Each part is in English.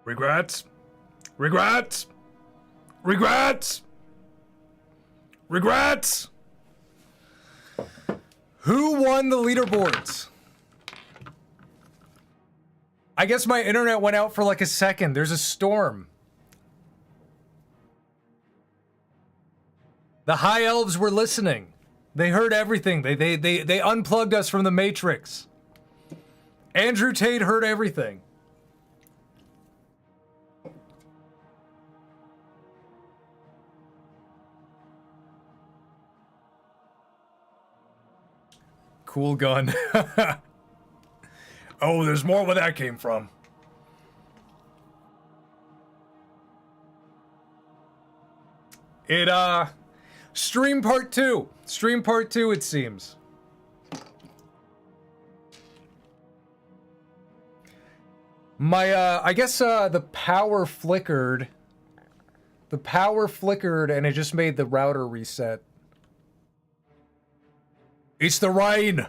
Regrets. Regrets. Regrets. Regrets. Who won the leaderboards? I guess my internet went out for like a second. There's a storm. The High Elves were listening. They heard everything. They unplugged us from the Matrix. Andrew Tate heard everything. Cool gun. Oh, there's more where that came from. Stream part 2. Stream part 2, it seems. My, I guess, the power flickered. The power flickered and it just made the router reset. It's the rain.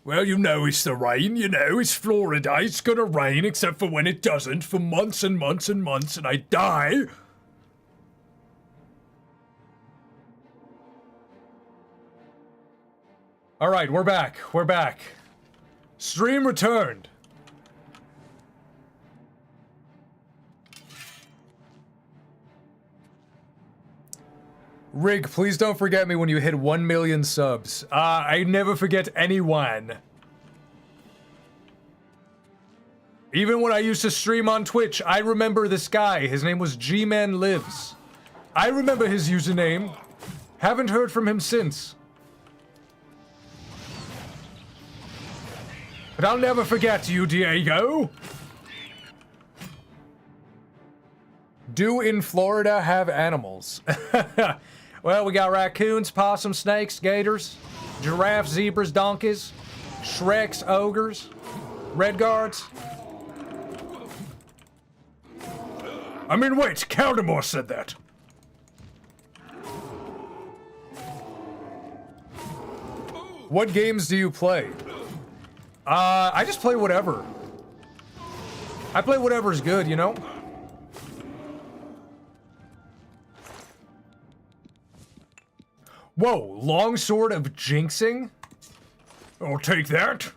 Well, you know it's the rain, you know, it's Florida. It's gonna rain except for when it doesn't for months and months and months and I die. All right, we're back. We're back. Stream returned. Rig, please don't forget me when you hit 1 million subs. I never forget anyone. Even when I used to stream on Twitch, I remember this guy. His name was G-Man Lives. I remember his username. Haven't heard from him since. But I'll never forget you, Diego. Do in Florida have animals? Well, we got raccoons, possums, snakes, gators, giraffes, zebras, donkeys, Shreks, ogres, red guards. I mean, wait, Caldemore said that. What games do you play? I just play whatever. I play whatever's good, you know? Whoa, longsword of jinxing? I'll take that.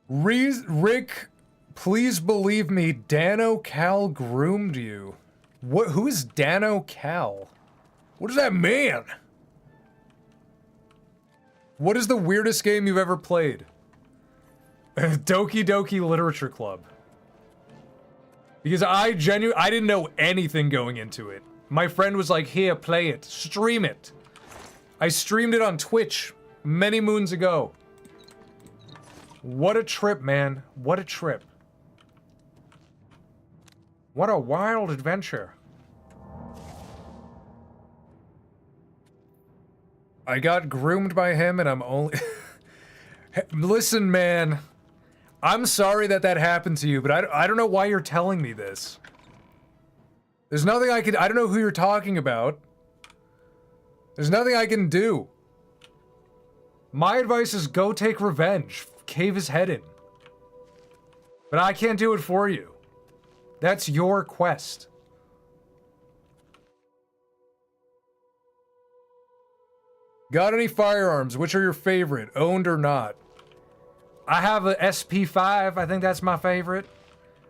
Rick, please believe me, Dano Cal groomed you. What? Who is Dano Cal? What does that mean? What is the weirdest game you've ever played? Doki Doki Literature Club. Because I didn't know anything going into it. My friend was like, here, play it. Stream it. I streamed it on Twitch many moons ago. What a trip, man. What a trip. What a wild adventure. I got groomed by him and I'm only... Listen, man. I'm sorry that happened to you, but I don't know why you're telling me this. There's nothing I don't know who you're talking about. There's nothing I can do. My advice is go take revenge. Cave his head in. But I can't do it for you. That's your quest. Got any firearms? Which are your favorite? Owned or not? I have a SP5. I think that's my favorite.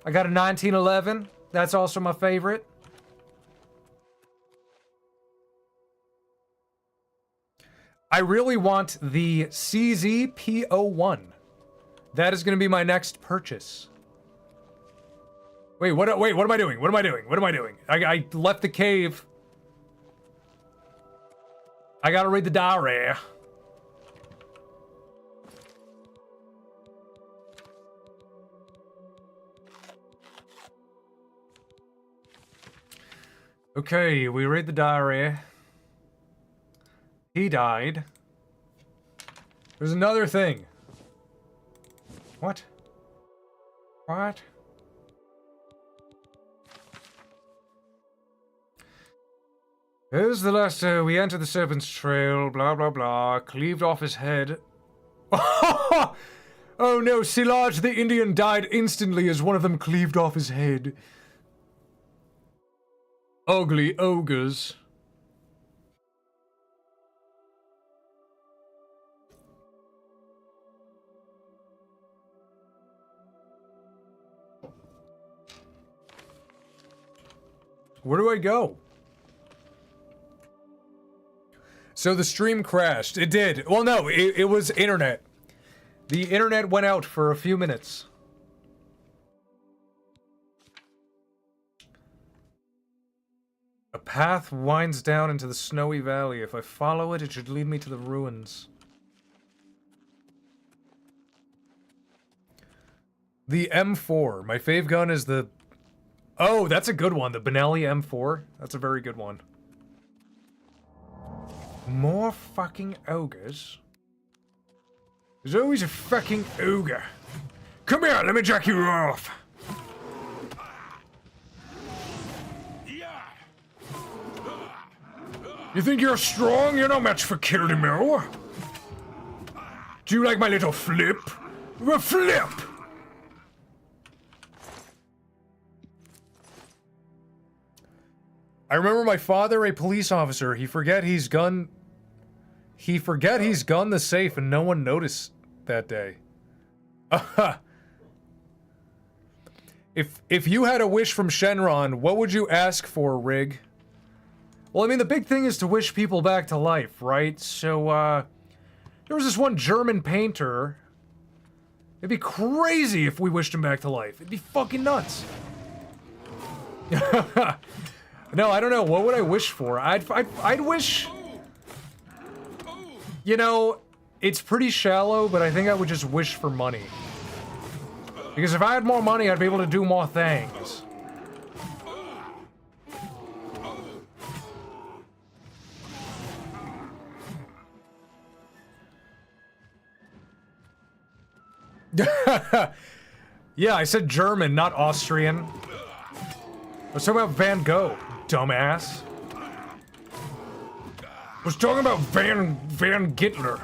I got a 1911. That's also my favorite. I really want the CZP01. That is going to be my next purchase. Wait, what am I doing? What am I doing? What am I doing? I left the cave. I gotta read the diary. Okay, we read the diary. He died. There's another thing. What? What? Here's the last, we entered the Serpent's Trail, blah, blah, blah, cleaved off his head. Oh no, Silaj the Indian died instantly as one of them cleaved off his head. Ugly ogres. Where do I go? So the stream crashed. It did. Well, no, it was internet. The internet went out for a few minutes. A path winds down into the snowy valley. If I follow it, it should lead me to the ruins. The M4. My fave gun is the... Oh, that's a good one. The Benelli M4. That's a very good one. More fucking ogres. There's always a fucking ogre. Come here, let me jack you off. You think you're strong? You're no match for Kildemir. Do you like my little flip? A flip! I remember my father, a police officer. He forget he's gunned the safe and no one noticed that day. If you had a wish from Shenron, what would you ask for, Rig? Well, I mean, the big thing is to wish people back to life, right? So, there was this one German painter. It'd be crazy if we wished him back to life. It'd be fucking nuts. No, I don't know. What would I wish for? I'd wish... You know, it's pretty shallow, but I think I would just wish for money. Because if I had more money, I'd be able to do more things. Yeah, I said German, not Austrian. I was talking about Van Gogh, dumbass. I was talking about Van Gittler.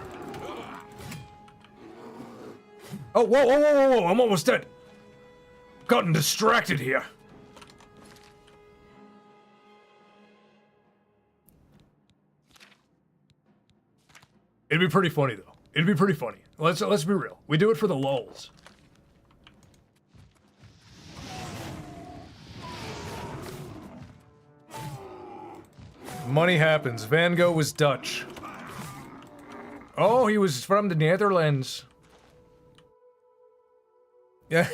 Oh, whoa, I'm almost dead. Gotten distracted here. It'd be pretty funny, though. It'd be pretty funny. Let's be real. We do it for the lulz. Money happens. Van Gogh was Dutch. Oh, he was from the Netherlands. Yeah,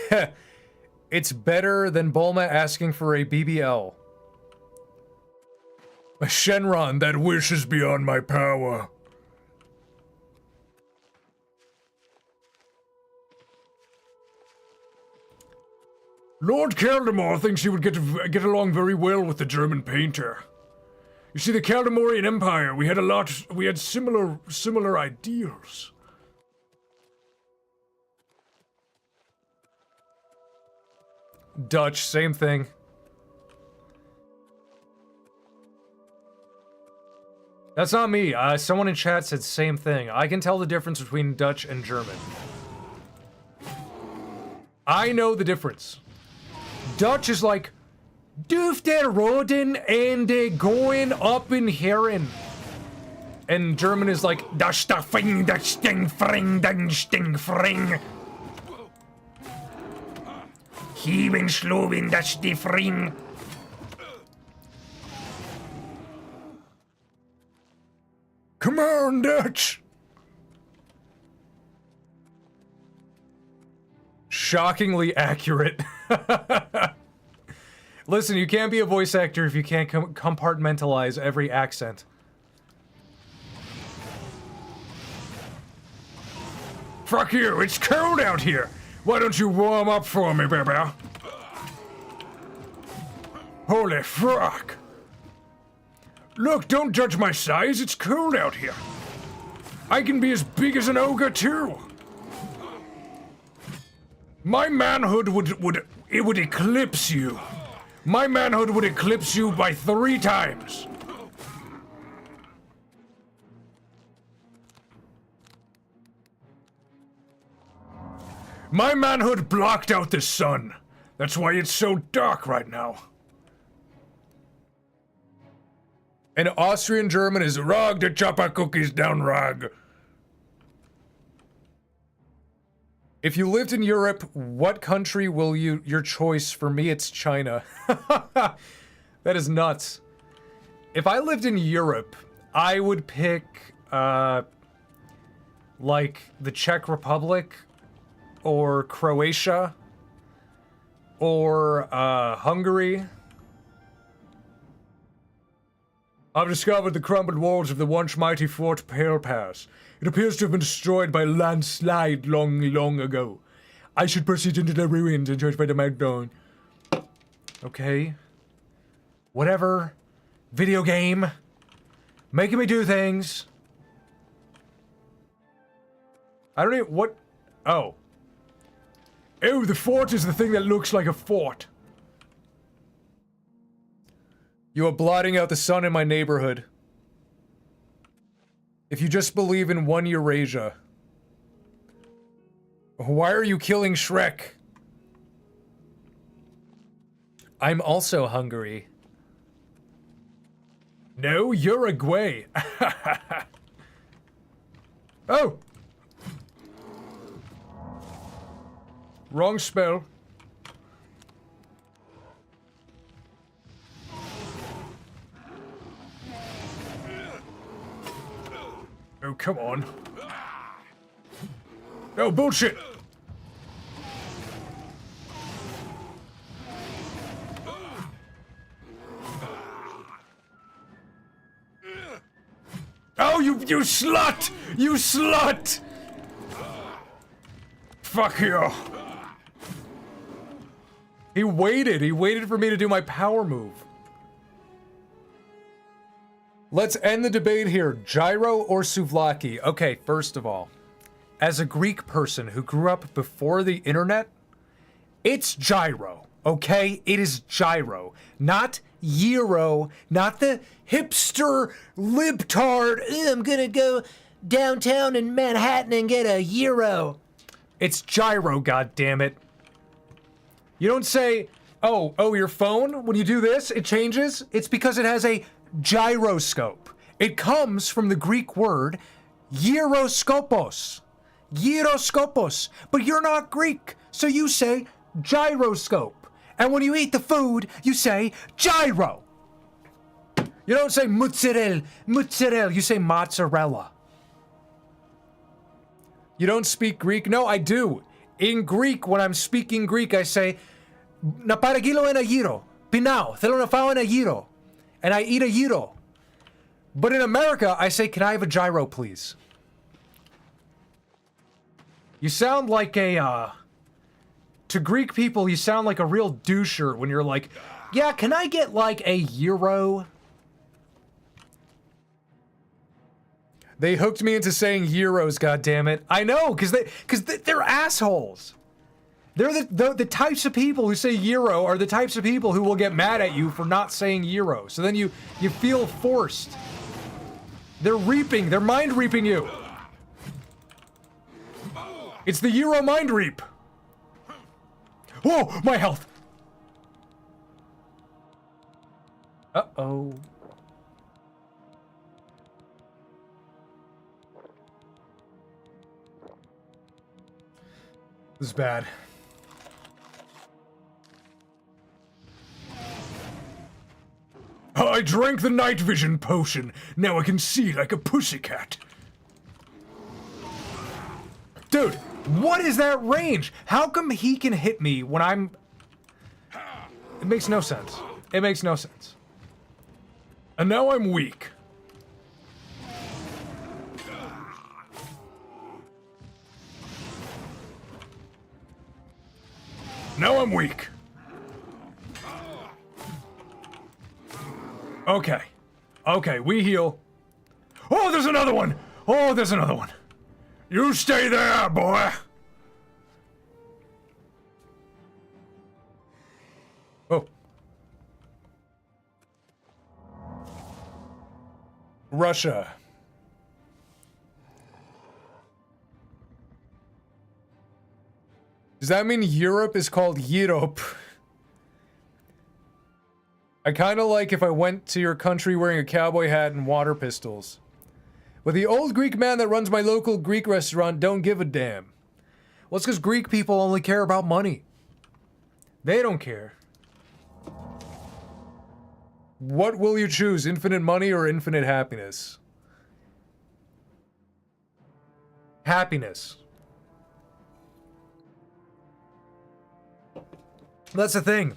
it's better than Bulma asking for a BBL. Shenron, that wish is beyond my power. Lord Kaldemar thinks he would get along very well with the German painter. You see, the Kaldemorian Empire, we had similar ideals. Dutch, same thing. That's not me. Someone in chat said same thing. I can tell the difference between Dutch and German. I know the difference. Dutch is like, Doof der Roden and going up in Heron. And German is like, Das da fing, das sting fring, dan sting fring. Hieben schloben, das die fring. Come on, Dutch. Shockingly accurate. Listen, you can't be a voice actor if you can't compartmentalize every accent. Fuck you, it's cold out here. Why don't you warm up for me, baby? Holy fuck. Look, don't judge my size, it's cold out here. I can be as big as an ogre, too. My manhood would eclipse you. My manhood would eclipse you by 3 times. My manhood blocked out the sun. That's why it's so dark right now. And Austrian German is Rog the chopper cookies down Rog. If you lived in Europe, what country will your choice? For me, it's China. That is nuts. If I lived in Europe, I would pick, like, the Czech Republic, or Croatia, or, Hungary. I've discovered the crumbled walls of the once mighty Fort Pale Pass. It appears to have been destroyed by a landslide long, long ago. I should proceed into the ruins and judge by the meltdown. Okay. Whatever. Video game. Making me do things. I don't even... What? Oh. Oh, the fort is the thing that looks like a fort. You are blotting out the sun in my neighborhood. If you just believe in one Eurasia. Why are you killing Shrek? I'm also Hungary. No, Uruguay. Oh! Wrong spell. Oh, come on. Oh, bullshit! Oh, you slut! You slut! Fuck you. He waited for me to do my power move. Let's end the debate here. Gyro or souvlaki? Okay, first of all, as a Greek person who grew up before the internet, it's gyro, okay? It is gyro, not gyro, not the hipster libtard, I'm gonna go downtown in Manhattan and get a gyro. It's gyro, goddammit. You don't say, oh, your phone, when you do this, it changes? It's because it has a gyroscope. It comes from the Greek word gyroskopos. Gyroskopos. But you're not Greek, so you say gyroscope. And when you eat the food, you say gyro. You don't say mozzarella, you say mozzarella. You don't speak Greek? No, I do. In Greek, when I'm speaking Greek, I say na paragilo en a gyro. Pinao, θέλω να φάω ένα gyro. And I eat a gyro. But in America, I say, can I have a gyro, please? You sound like a, to Greek people, you sound like a real doucher when you're like, yeah, can I get like a gyro? They hooked me into saying gyros, goddammit. I know, because they're assholes. They're the types of people who say gyro are the types of people who will get mad at you for not saying gyro. So then you feel forced. They're mind reaping you. It's the gyro mind reap. Whoa, my health. Uh-oh. This is bad. I drank the night vision potion. Now I can see like a pussycat. Dude, what is that range? How come he can hit me when I'm... It makes no sense. It makes no sense. And now I'm weak. Now I'm weak. Okay. Okay, we heal. Oh, there's another one! Oh, there's another one. You stay there, boy! Oh. Russia. Does that mean Europe is called Europe? I kind of like if I went to your country wearing a cowboy hat and water pistols. But the old Greek man that runs my local Greek restaurant don't give a damn. Well, it's because Greek people only care about money. They don't care. What will you choose, infinite money or infinite happiness? Happiness. That's the thing.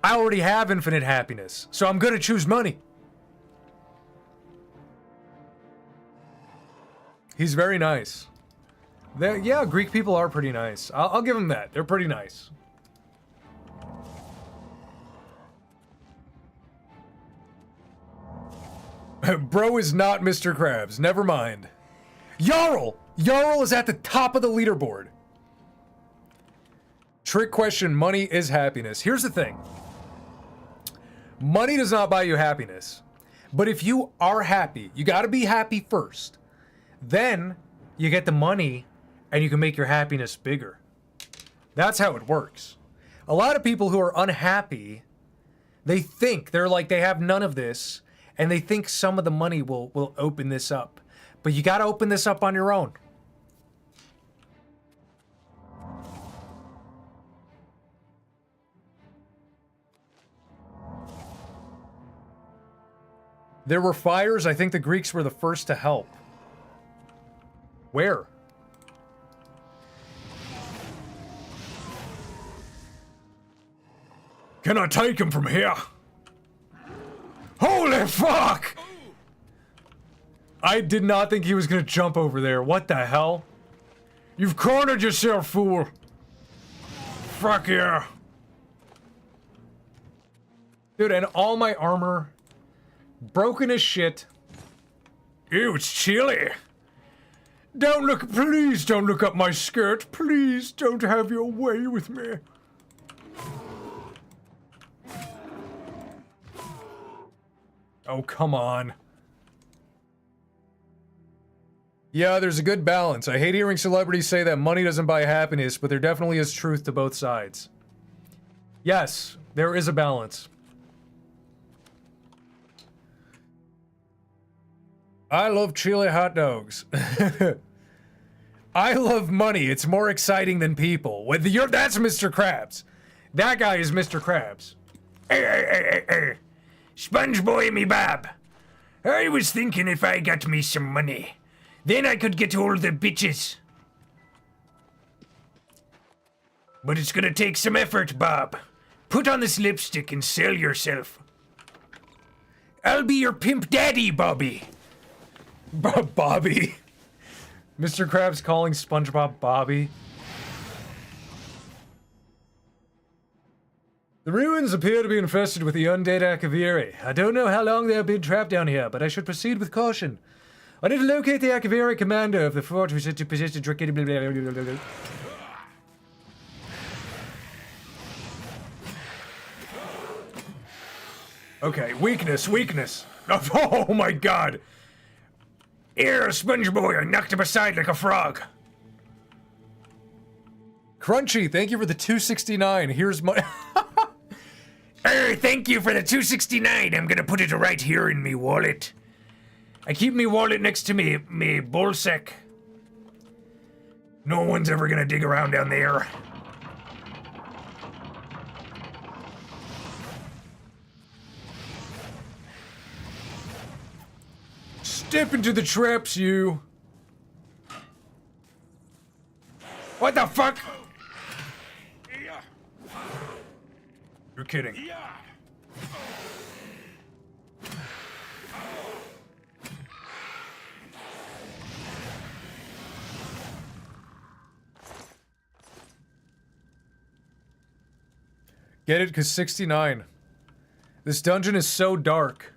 I already have infinite happiness, so I'm gonna choose money. He's very nice. Yeah, Greek people are pretty nice. I'll give them that. They're pretty nice. Bro is not Mr. Krabs. Never mind. Jarl! Jarl is at the top of the leaderboard. Trick question, money is happiness. Here's the thing. Money does not buy you happiness. But if you are happy, you gotta be happy first. Then, you get the money, and you can make your happiness bigger. That's how it works. A lot of people who are unhappy, they think, they're like, they have none of this, and they think some of the money will open this up. But you gotta open this up on your own. There were fires. I think the Greeks were the first to help. Where? Can I take him from here? Holy fuck! I did not think he was gonna jump over there. What the hell? You've cornered yourself, fool. Fuck yeah. Dude, and all my armor broken as shit. Ew, it's chilly. Don't look, please don't look up my skirt. Please don't have your way with me. Oh, come on. Yeah, there's a good balance. I hate hearing celebrities say that money doesn't buy happiness, but there definitely is truth to both sides. Yes, there is a balance. I love chili hot dogs. I love money. It's more exciting than people. That's Mr. Krabs. That guy is Mr. Krabs. Hey. Sponge boy me bab. I was thinking if I got me some money, then I could get all the bitches. But it's gonna take some effort, Bob. Put on this lipstick and sell yourself. I'll be your pimp daddy, Bobby. Bobby. Mr. Krabs calling SpongeBob Bobby. The ruins appear to be infested with the undead Akaviri. I don't know how long they have been trapped down here, but I should proceed with caution. I need to locate the Akaviri commander of the fort who said to possess a trick. Okay, weakness. Oh my god. Here, Sponge Boy, I knocked him aside like a frog. Crunchy, thank you for the 269. Here's my... Thank you for the 269. I'm gonna put it right here in me wallet. I keep me wallet next to me ballsack. No one's ever gonna dig around down there. Step into the traps, you. What the fuck? You're kidding. Get it? Because 69. This dungeon is so dark.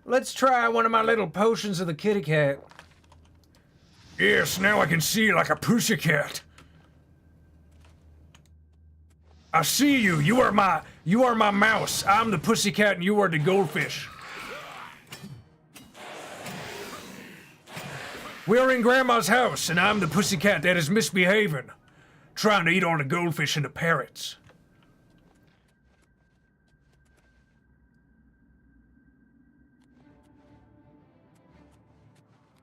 Let's try one of my little potions of the kitty cat. Yes, now I can see like a pussycat. I see you. You are my mouse. I'm the pussycat and you are the goldfish. We're in Grandma's house and I'm the pussycat that is misbehaving. trying to eat all the goldfish and the parrots.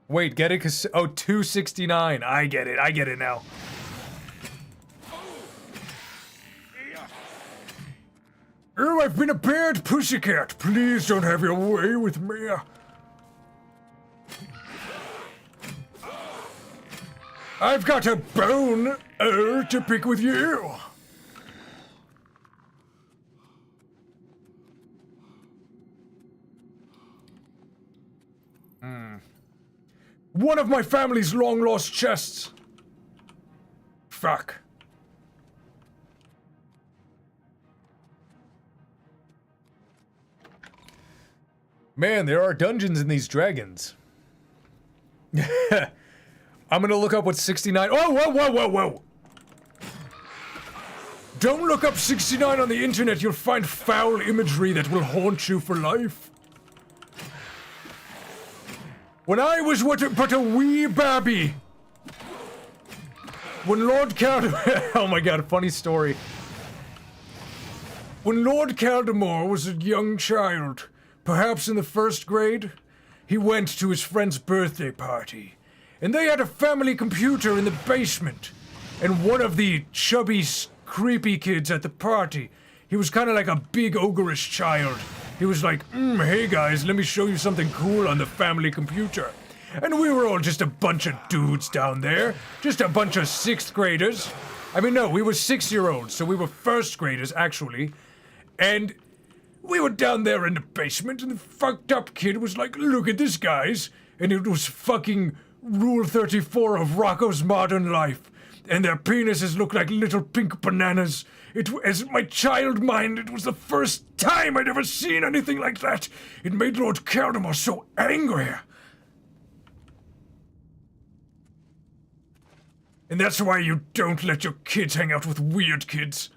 Wait, get it? Cause oh, 269. I get it now. Oh, I've been a bad pussycat. Please don't have your way with me. I've got a bone to pick with you. One of my family's long-lost chests. Fuck. Man, there are dungeons in these dragons. I'm gonna look up what 69... Oh, whoa! Don't look up 69 on the internet, you'll find foul imagery that will haunt you for life. When I was but a wee babby, when Lord Caldemar... Oh my god, funny story. When Lord Caldemar was a young child, perhaps in the 1st grade, he went to his friend's birthday party, and they had a family computer in the basement, and one of the chubby, creepy kids at the party, he was kind of like a big ogreish child. He was like, hey guys, let me show you something cool on the family computer. And we were all just a bunch of dudes down there. Just a bunch of 6th graders. I mean, no, we were 6-year-olds, so we were 1st graders, actually. And we were down there in the basement, and the fucked up kid was like, look at this, guys. And it was fucking Rule 34 of Rocco's Modern Life. And their penises looked like little pink bananas. As my child mind, it was the first time I'd ever seen anything like that. It made Lord Caldemar so angry. And that's why you don't let your kids hang out with weird kids.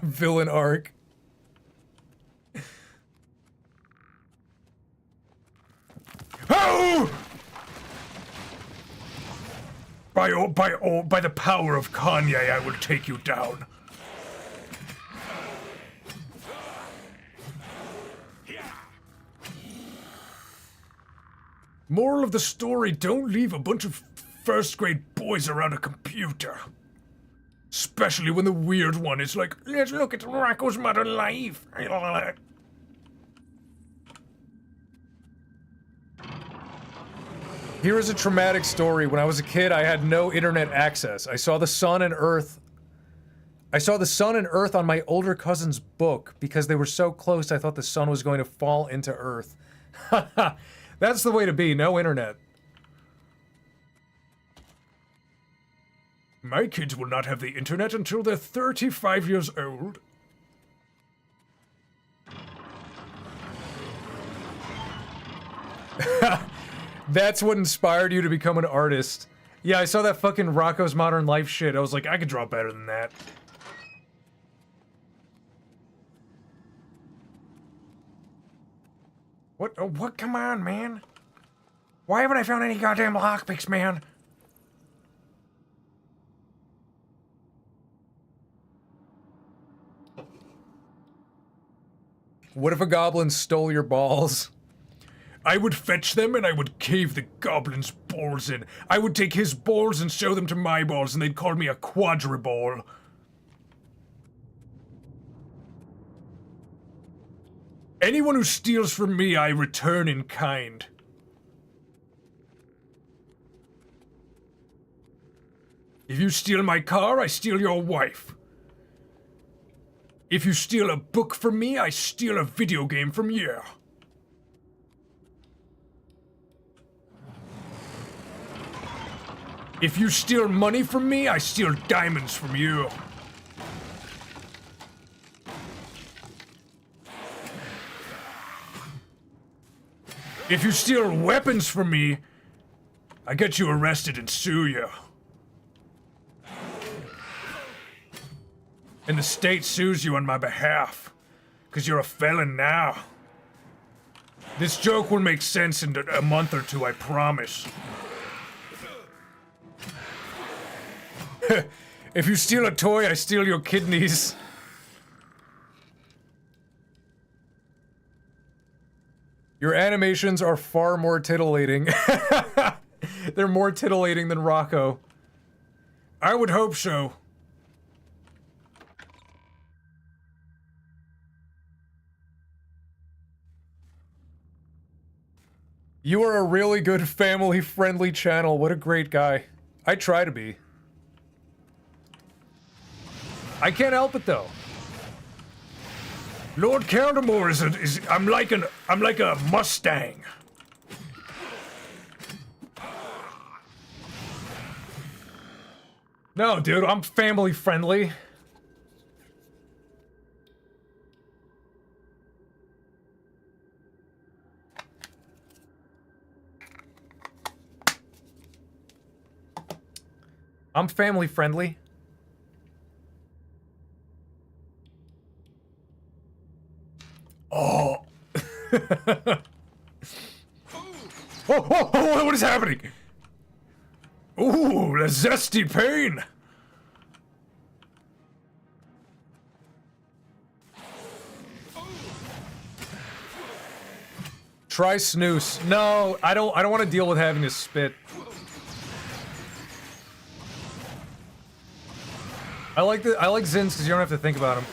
Villain arc. Oh! By the power of Kanye, I will take you down. Moral of the story, don't leave a bunch of 1st grade boys around a computer. Especially when the weird one is like, let's look at Rocco's Modern Life. Here is a traumatic story. When I was a kid, I had no internet access. I saw the sun and earth on my older cousin's book. Because they were so close, I thought the sun was going to fall into earth. Haha. That's the way to be, no internet. My kids will not have the internet until they're 35 years old. That's what inspired you to become an artist. Yeah, I saw that fucking Rocco's Modern Life shit. I was like, I could draw better than that. What? Oh, what? Come on, man. Why haven't I found any goddamn lockpicks, man? What if a goblin stole your balls? I would fetch them and I would cave the goblin's balls in. I would take his balls and show them to my balls and they'd call me a quadriball. Anyone who steals from me, I return in kind. If you steal my car, I steal your wife. If you steal a book from me, I steal a video game from you. If you steal money from me, I steal diamonds from you. If you steal weapons from me, I get you arrested and sue you. And the state sues you on my behalf, 'cause you're a felon now. This joke will make sense in a month or two, I promise. If you steal a toy, I steal your kidneys. Your animations are far more titillating. They're more titillating than Rocco. I would hope so. You are a really good family-friendly channel. What a great guy. I try to be. I can't help it though. Lord Caldemore is I'm like a Mustang. No, dude, I'm family friendly. I'm family friendly. Oh. Oh, what is happening? Ooh, the zesty pain. Try snooze. No, I don't want to deal with having to spit. I like Zins because you don't have to think about them.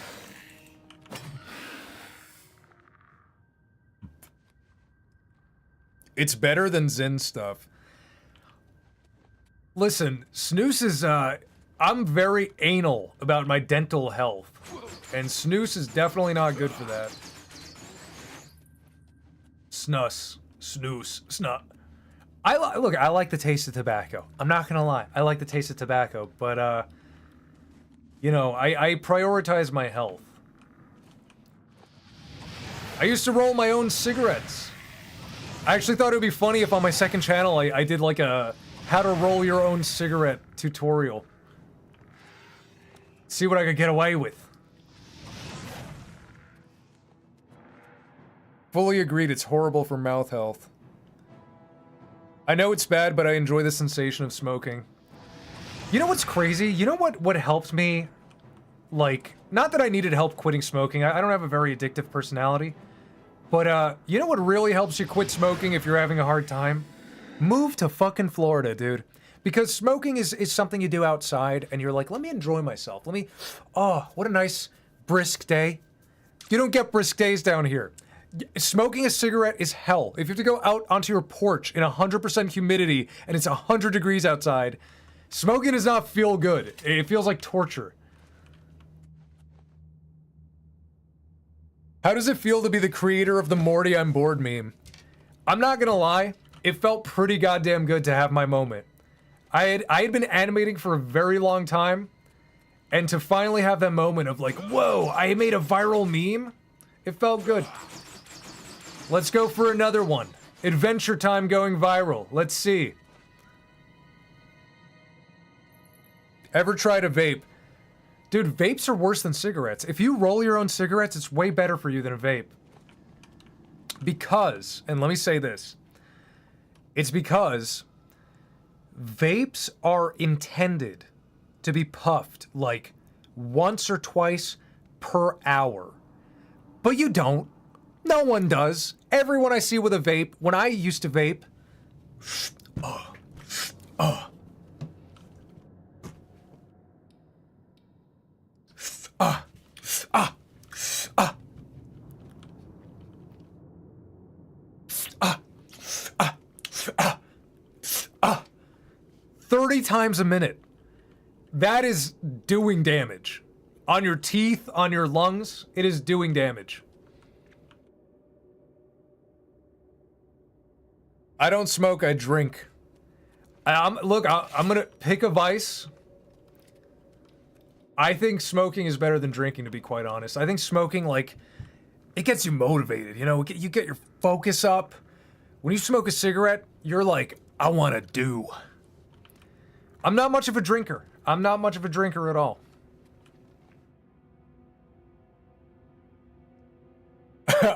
It's better than Zin stuff. Listen, snooze is, I'm very anal about my dental health. And snooze is definitely not good for that. Snus. Snooze. Snut. Look, I like the taste of tobacco. I'm not gonna lie. I like the taste of tobacco, but, you know, I prioritize my health. I used to roll my own cigarettes. I actually thought it would be funny if on my second channel I did like a how to roll your own cigarette tutorial. See what I could get away with. Fully agreed, it's horrible for mouth health. I know it's bad, but I enjoy the sensation of smoking. You know what's crazy? You know what helped me? Like, not that I needed help quitting smoking. I don't have a very addictive personality. But, you know what really helps you quit smoking if you're having a hard time? Move to fucking Florida, dude. Because smoking is something you do outside, and you're like, let me enjoy myself. Oh, what a nice, brisk day. You don't get brisk days down here. Smoking a cigarette is hell. If you have to go out onto your porch in 100% humidity, and it's 100 degrees outside, smoking does not feel good. It feels like torture. How does it feel to be the creator of the Morty I'm bored meme? I'm not gonna lie, it felt pretty goddamn good to have my moment. I had been animating for a very long time, and to finally have that moment of like, whoa, I made a viral meme? It felt good. Let's go for another one. Adventure Time going viral. Let's see. Ever tried a vape? Dude, vapes are worse than cigarettes. If you roll your own cigarettes, it's way better for you than a vape. Because, and let me say this, it's because vapes are intended to be puffed like once or twice per hour. But you don't. No one does. Everyone I see with a vape, when I used to vape, 30 times a minute. That is doing damage. On your teeth, on your lungs, it is doing damage. I don't smoke, I drink. Look, I'm gonna pick a vice. I think smoking is better than drinking, to be quite honest. I think smoking, like, it gets you motivated, you know? You get your focus up. When you smoke a cigarette, you're like, I want to do. I'm not much of a drinker. I'm not much of a drinker at all.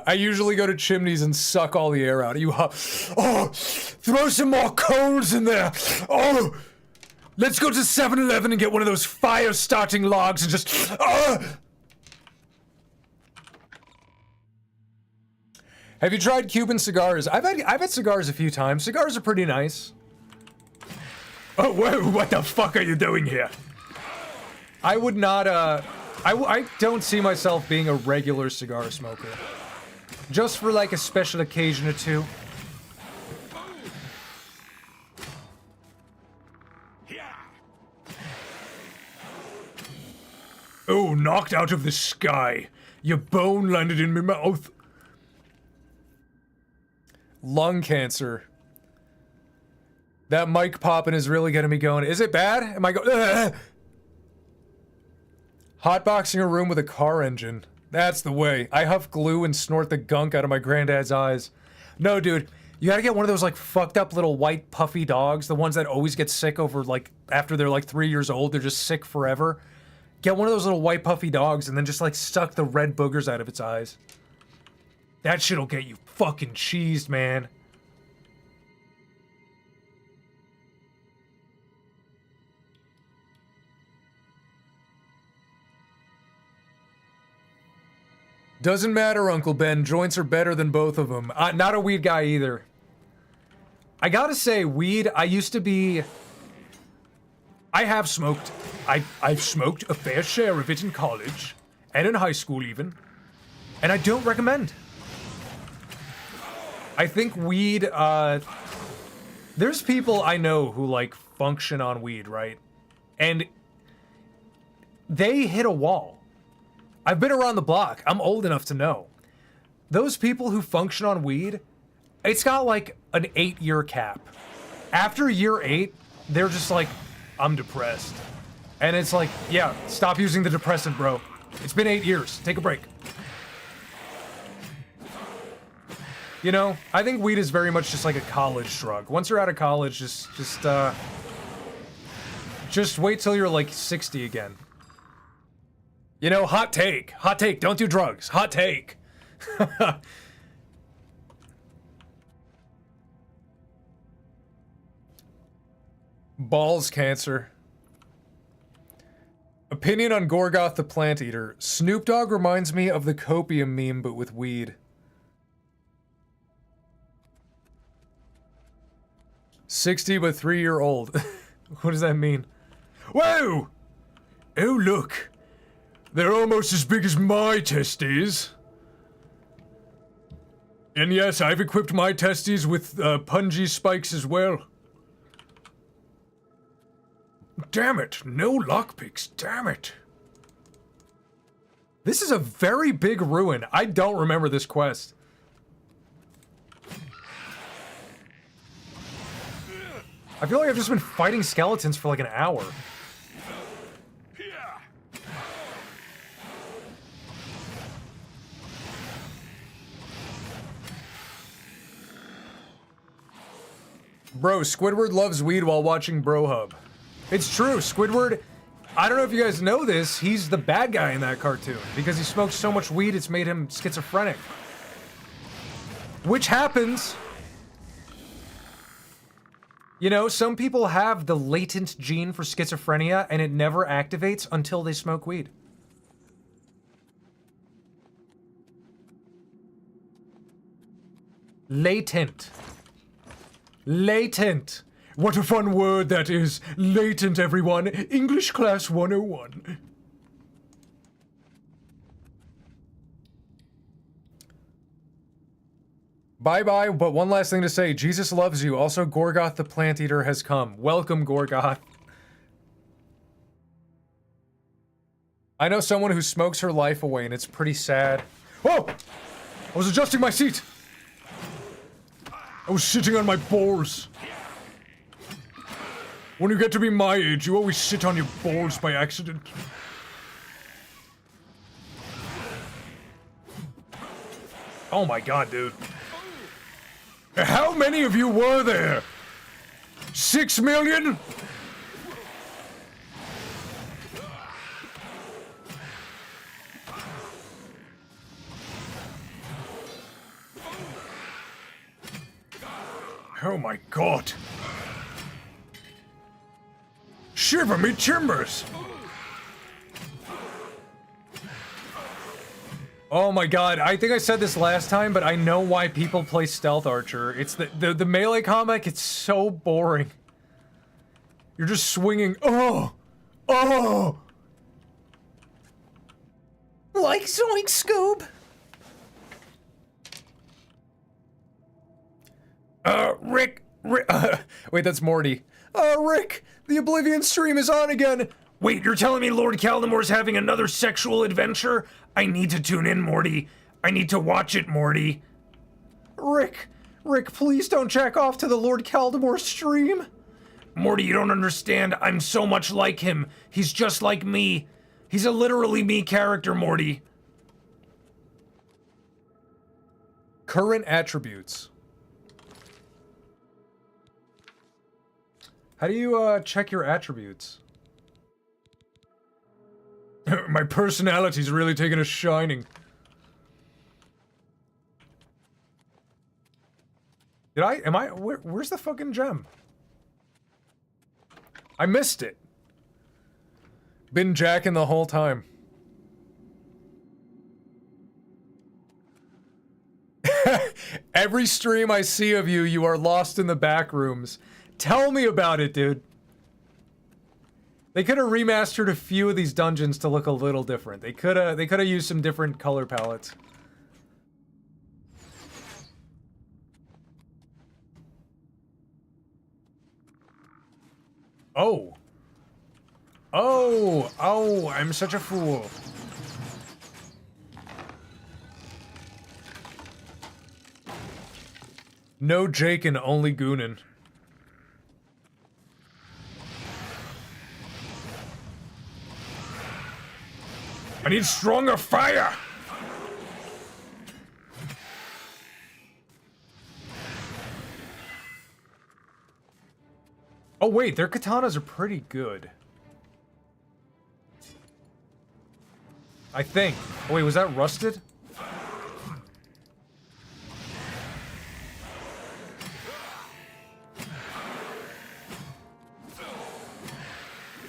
I usually go to chimneys and suck all the air out. You oh, throw some more coals in there. Oh, let's go to 7-Eleven and get one of those fire-starting logs and just. Have you tried Cuban cigars? I've had cigars a few times. Cigars are pretty nice. Oh, whoa! What the fuck are you doing here? I would not. I don't see myself being a regular cigar smoker. Just for like a special occasion or two. Oh, knocked out of the sky. Your bone landed in my mouth. Lung cancer. That mic popping is really getting me going. Is it bad? Am I going? Hotboxing a room with a car engine. That's the way. I huff glue and snort the gunk out of my granddad's eyes. No, dude. You gotta get one of those, like, fucked up little white puffy dogs. The ones that always get sick over, like, after they're, like, 3 years old. They're just sick forever. Get one of those little white puffy dogs and then just, like, suck the red boogers out of its eyes. That shit'll get you fucking cheesed, man. Doesn't matter, Uncle Ben. Joints are better than both of them. Not a weed guy either. I gotta say, weed, I used to be... I have smoked. I've smoked a fair share of it in college. And in high school, even. And I don't recommend. I think weed, there's people I know who, like, function on weed, right? And they hit a wall. I've been around the block. I'm old enough to know. Those people who function on weed, it's got like an 8-year cap. After year 8, they're just like, I'm depressed. And it's like, yeah, stop using the depressant, bro. It's been 8 years. Take a break. You know, I think weed is very much just like a college drug. Once you're out of college, just wait till you're like 60 again. You know, hot take. Hot take. Don't do drugs. Hot take. Balls cancer. Opinion on Gorgoth the Plant Eater. Snoop Dogg reminds me of the copium meme, but with weed. 60 but 3-year-old. What does that mean? Whoa! Oh, look. They're almost as big as my testes. And yes, I've equipped my testes with pungy spikes as well. Damn it, no lockpicks, damn it. This is a very big ruin. I don't remember this quest. I feel like I've just been fighting skeletons for like an hour. Bro, Squidward loves weed while watching Brohub. It's true, Squidward, I don't know if you guys know this, he's the bad guy in that cartoon. Because he smokes so much weed, it's made him schizophrenic. Which happens. You know, some people have the latent gene for schizophrenia, and it never activates until they smoke weed. Latent. Latent. What a fun word that is. Latent, everyone. English class 101. Bye-bye, but one last thing to say. Jesus loves you. Also, Gorgoth the Plant Eater has come. Welcome, Gorgoth. I know someone who smokes her life away, and it's pretty sad. Whoa! I was adjusting my seat! I was sitting on my balls. When you get to be my age, you always sit on your balls by accident. Oh my god, dude. How many of you were there? 6 million? Oh my god. Shiver me timbers! Oh my god, I think I said this last time, but I know why people play Stealth Archer. It's the melee combat, it's so boring. You're just swinging. Oh! Oh! Like Zoink Scoob! Rick, wait, that's Morty. Rick, the Oblivion stream is on again! Wait, you're telling me Lord Caldemore's having another sexual adventure? I need to tune in, Morty. I need to watch it, Morty. Rick, please don't jack off to the Lord Caldemore stream. Morty, you don't understand. I'm so much like him. He's just like me. He's a literally me character, Morty. Current attributes. How do you, check your attributes? My personality's really taking a shining. Where's the fucking gem? I missed it. Been jacking the whole time. Every stream I see of you, you are lost in the back rooms. Tell me about it, dude. They could have remastered a few of these dungeons to look a little different. They could have used some different color palettes. Oh. Oh, I'm such a fool. No Jakin, only Goonin. I need stronger fire! Oh wait, their katanas are pretty good. I think. Oh wait, was that rusted?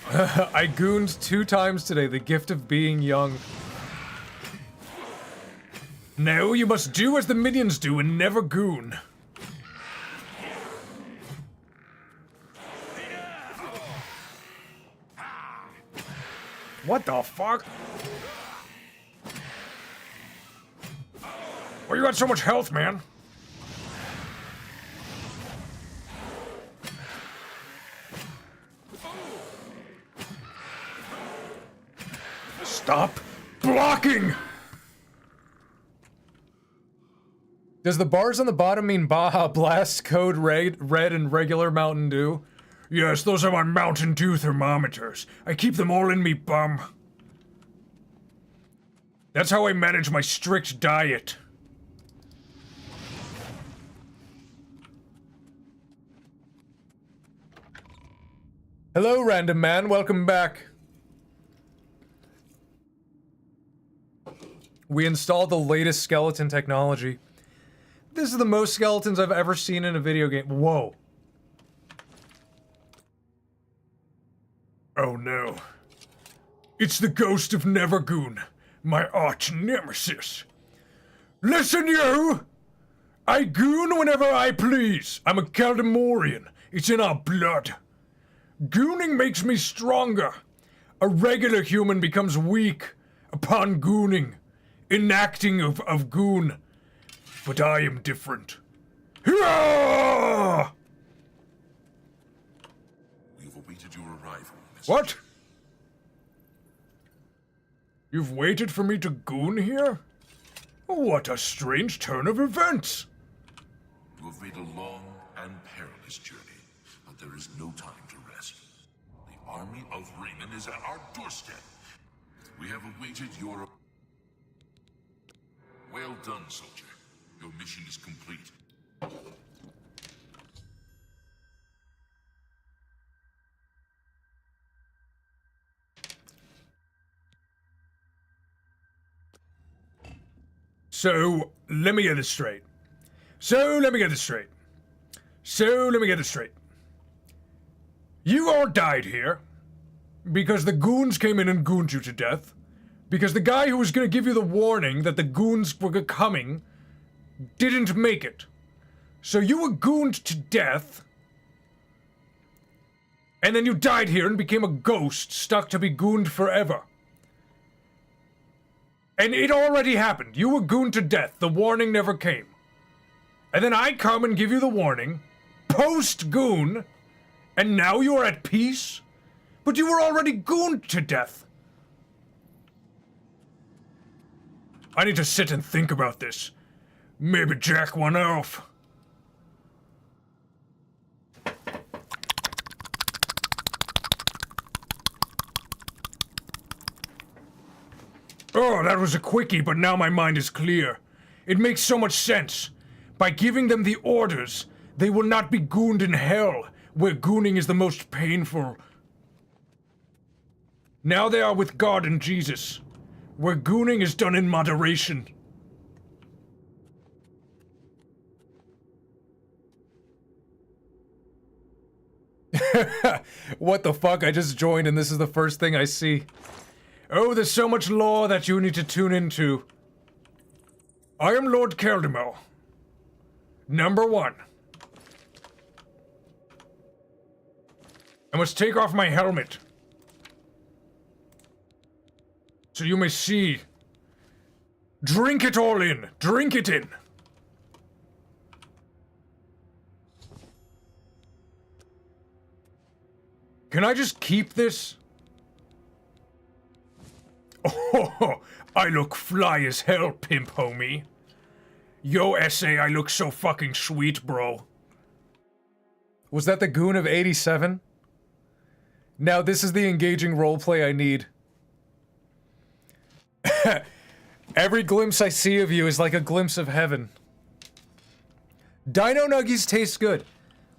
I gooned 2 times today, the gift of being young. No, you must do as the minions do and never goon. What the fuck? Why you got so much health, man? Stop blocking! Does the bars on the bottom mean Baja Blast, Code Red, and regular Mountain Dew? Yes, those are my Mountain Dew thermometers. I keep them all in me bum. That's how I manage my strict diet. Hello, random man. Welcome back. We installed the latest skeleton technology. This is the most skeletons I've ever seen in a video game. Whoa. Oh no. It's the ghost of Nevergoon, my arch nemesis. Listen, you! I goon whenever I please. I'm a Caldemorian. It's in our blood. Gooning makes me stronger. A regular human becomes weak upon gooning. Enacting of goon. But I am different. Hurrah! We've awaited your arrival, Mr. What? You've waited for me to goon here? What a strange turn of events! You have made a long and perilous journey, but there is no time to rest. The army of Raymond is at our doorstep. We have awaited your... Well done, soldier. Your mission is complete. So, let me get this straight. So, let me get this straight. You all died here because the goons came in and gooned you to death, because the guy who was going to give you the warning that the goons were coming didn't make it. So you were gooned to death, and then you died here and became a ghost stuck to be gooned forever. And it already happened. You were gooned to death. The warning never came. And then I come and give you the warning, post-goon, and now you are at peace? But you were already gooned to death. I need to sit and think about this. Maybe jack one off. Oh, that was a quickie, but now my mind is clear. It makes so much sense. By giving them the orders, they will not be gooned in hell, where gooning is the most painful. Now they are with God and Jesus, where gooning is done in moderation. What the fuck? I just joined and this is the first thing I see. Oh, there's so much lore that you need to tune into. I am Lord Keldemel. Number 1. I must take off my helmet, so you may see. Drink it all in. Drink it in. Can I just keep this? Oh, I look fly as hell, pimp homie. Yo, essay, I look so fucking sweet, bro. Was that the goon of 87? Now this is the engaging roleplay I need. Every glimpse I see of you is like a glimpse of heaven. Dino Nuggies taste good.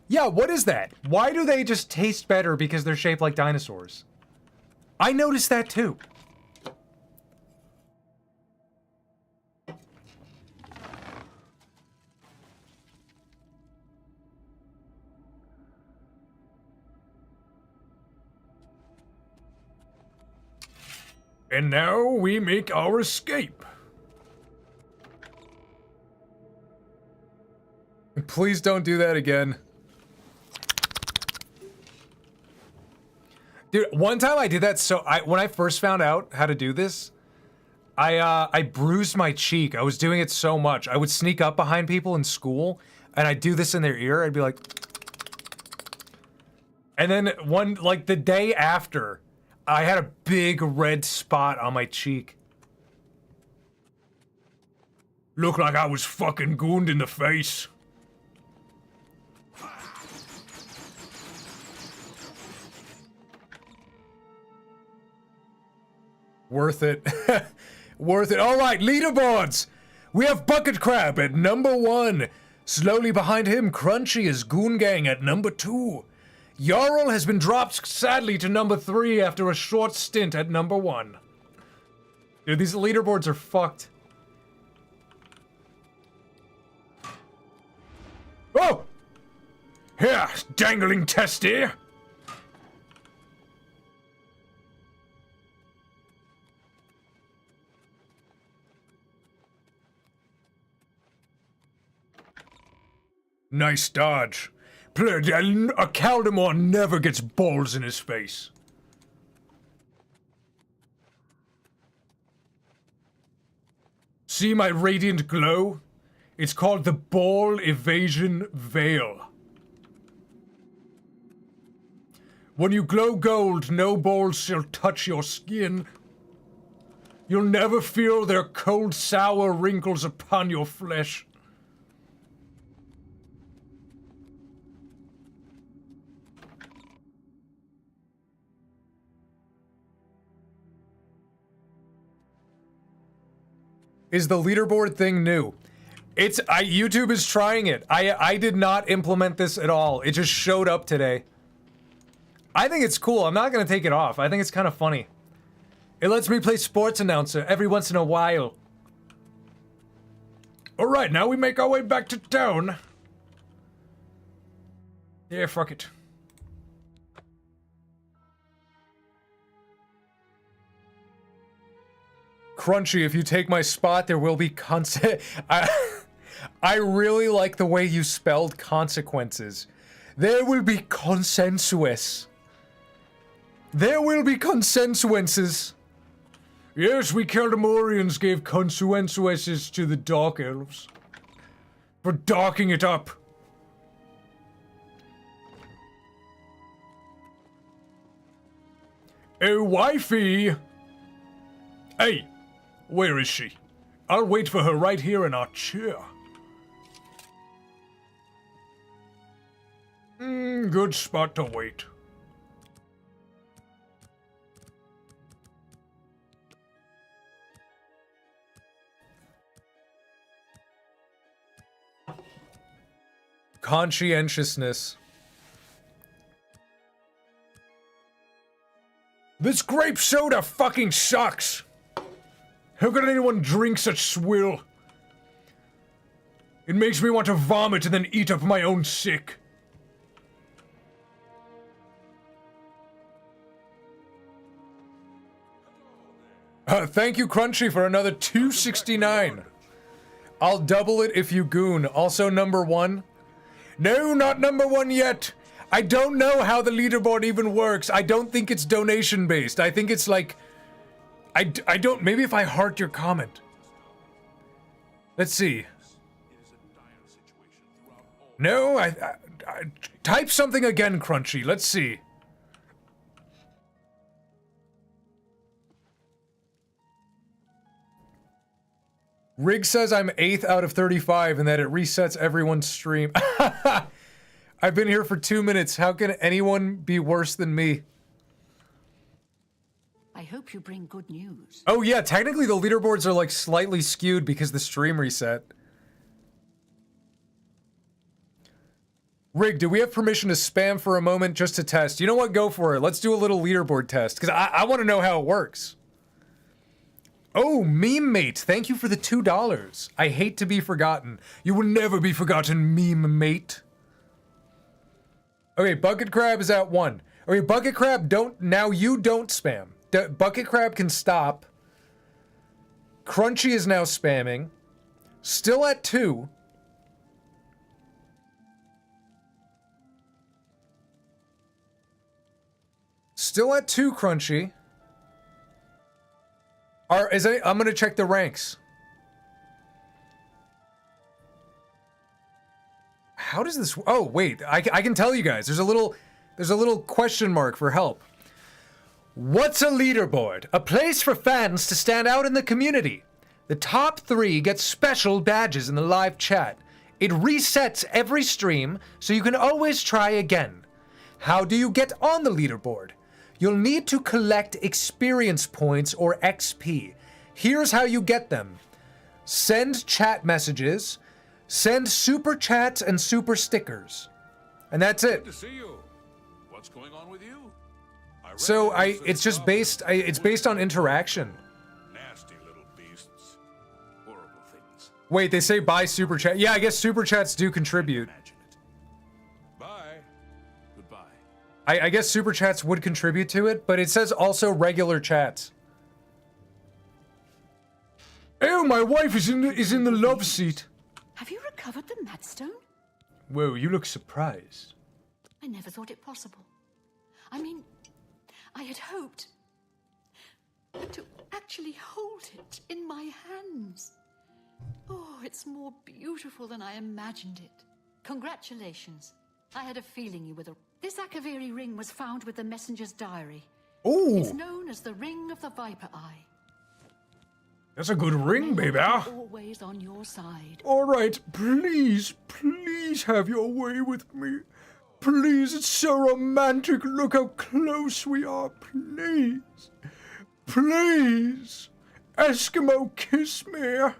Yeah, what is that? Why do they just taste better because they're shaped like dinosaurs? I noticed that too. And now we make our escape. Please don't do that again. Dude, one time I did that when I first found out how to do this, I bruised my cheek. I was doing it so much. I would sneak up behind people in school and I'd do this in their ear. I'd be like, and then the day after, I had a big red spot on my cheek. Looked like I was fucking gooned in the face. Worth it. Worth it. Alright, leaderboards! We have Bucket Crab at number 1. Slowly behind him, Crunchy is Goon Gang at number 2. Jarl has been dropped sadly to number 3 after a short stint at number 1. Dude, these leaderboards are fucked. Oh! Here, dangling testy! Nice dodge. A Caldemar never gets balls in his face. See my radiant glow? It's called the Ball Evasion Veil. When you glow gold, no balls shall touch your skin. You'll never feel their cold, sour wrinkles upon your flesh. Is the leaderboard thing new? YouTube is trying it. I did not implement this at all. It just showed up today. I think it's cool. I'm not gonna take it off. I think it's kind of funny. It lets me play sports announcer every once in a while. Alright, now we make our way back to town. Yeah, fuck it. Crunchy, if you take my spot, there will be I really like the way you spelled consequences. There will be consensuous. There will be consequences. Yes, we Keldamorians gave consequences to the Dark Elves. For darking it up. Oh, wifey! Hey, where is she? I'll wait for her right here in our chair. Good spot to wait. Conscientiousness. This grape soda fucking sucks! How could anyone drink such swill? It makes me want to vomit and then eat up my own sick. Thank you, Crunchy, for another $2.69. I'll double it if you goon. Also number 1. No, not number 1 yet. I don't know how the leaderboard even works. I don't think it's donation based. I think it's like, I don't, maybe if I heart your comment. Let's see. No, I type something again, Crunchy. Let's see. Rig says I'm 8th out of 35 and that it resets everyone's stream. I've been here for 2 minutes. How can anyone be worse than me? I hope you bring good news. Oh yeah, technically the leaderboards are like slightly skewed because the stream reset. Rig, do we have permission to spam for a moment just to test? You know what? Go for it. Let's do a little leaderboard test because I want to know how it works. Oh, Meme Mate, thank you for the $2. I hate to be forgotten. You will never be forgotten, Meme Mate. Okay, Bucket Crab is at 1. Okay, Bucket Crab, now you don't spam. Bucket Crab can stop. Crunchy is now spamming. Still at 2. Still at 2, Crunchy. I'm gonna check the ranks. How does this? Oh wait, I can tell you guys. There's a little question mark for help. What's a leaderboard? A place for fans to stand out in the community. The top 3 get special badges in the live chat. It resets every stream, so you can always try again. How do you get on the leaderboard? You'll need to collect experience points or XP. Here's how you get them. Send chat messages, send super chats and super stickers. And that's it. Good to see you. What's going on with you? So it's just based on interaction. Nasty little beasts. Horrible things. Wait, they say buy super chat. Yeah, I guess super chats do contribute. Bye. Goodbye. I guess super chats would contribute to it, but it says also regular chats. Oh, my wife is in the love seat. Have you recovered the Madstone? Whoa, you look surprised. I never thought it possible. I mean, I had hoped to actually hold it in my hands. Oh, it's more beautiful than I imagined it. Congratulations. I had a feeling you were the... This Akaviri ring was found with the messenger's diary. Ooh, It's known as the Ring of the Viper Eye. that's a good ring, baby. Always on your side. All right, please have your way with me. Please, it's so romantic. Look how close we are. Please. Please. Eskimo, kiss me.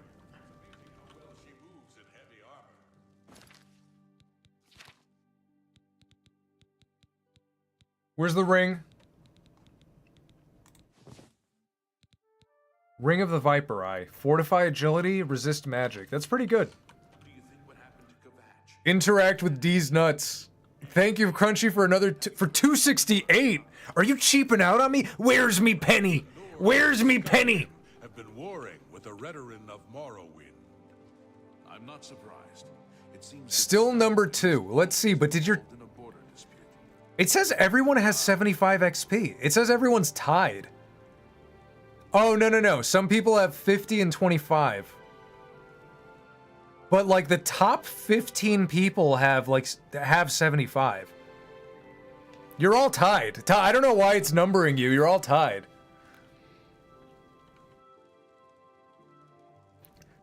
Where's the ring? Ring of the Viper Eye. Fortify agility, resist magic. That's pretty good. Interact with D's nuts. Thank you, Crunchy, for another for 268. Are you cheaping out on me? Where's me penny? Where's me penny? Have been warring with the Rhetorian of Morrowind. I'm not surprised. It seems Still number 2. Let's see, but did your... in a border dispute. It says everyone has 75 XP. It says everyone's tied. Oh, no. Some people have 50 and 25. But, like, the top 15 people have 75. You're all tied. I don't know why it's numbering you. You're all tied.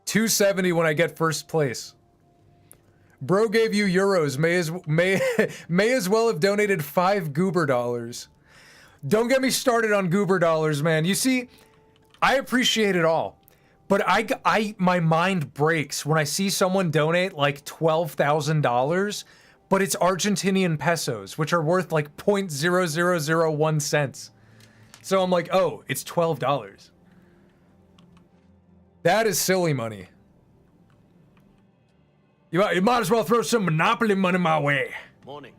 270 when I get first place. Bro gave you euros. May as well have donated 5 goober dollars. Don't get me started on goober dollars, man. You see, I appreciate it all. But my mind breaks when I see someone donate like $12,000, but it's Argentinian pesos, which are worth like 0.0001 cents. So I'm like, oh, it's $12. That is silly money. You might as well throw some Monopoly money my way. Morning.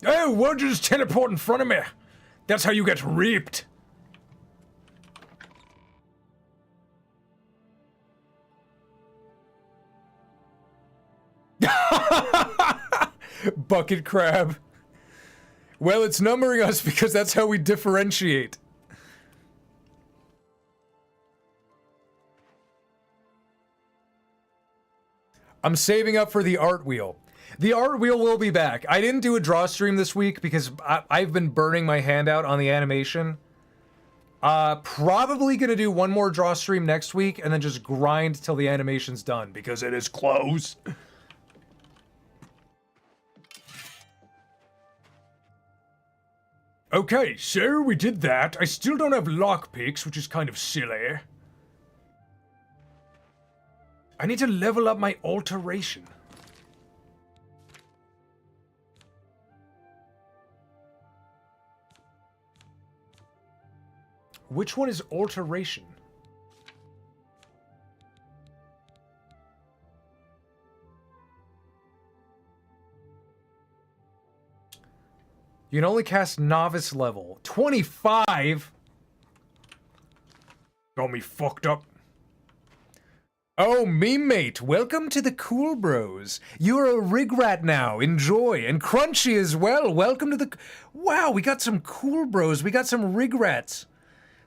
Oh, why'd you just teleport in front of me? That's how you get reaped. Bucket crab. Well, it's numbering us because that's how we differentiate. I'm saving up for the art wheel. The art wheel will be back. I didn't do a draw stream this week because I've been burning my hand out on the animation. Probably gonna do one more draw stream next week and then just grind till the animation's done because it is close. Okay, so we did that. I still don't have lockpicks, which is kind of silly. I need to level up my alteration. Which one is alteration? You can only cast novice level. 25? Got me fucked up. Oh, meme mate, welcome to the Cool Bros. You're a rig rat now, enjoy. And Crunchy as well, welcome to the... Wow, we got some Cool Bros, we got some rig rats.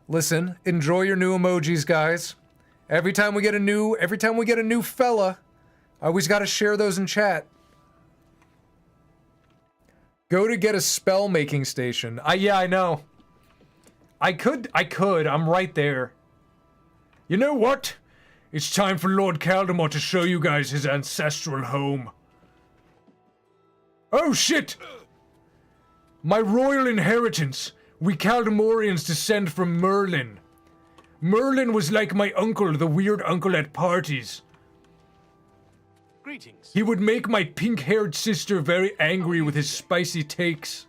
Listen, enjoy your new emojis, guys. Every time we get a new fella, I always gotta share those in chat. Go to get a spell making station. Yeah, I know. I could, I'm right there. You know what? It's time for Lord Caldemar to show you guys his ancestral home. Oh shit! My royal inheritance. We Caldemorians descend from Merlin. Merlin was like my uncle, the weird uncle at parties. Greetings. He would make my pink-haired sister very angry with his spicy takes.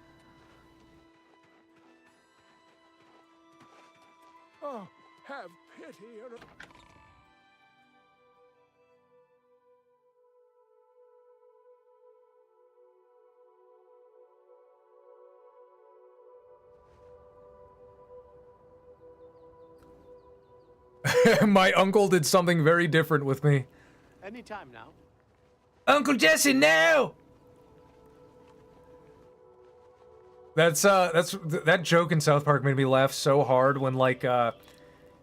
Oh, have pity. My uncle did something very different with me. Anytime now. Uncle Jesse, no! That joke in South Park made me laugh so hard when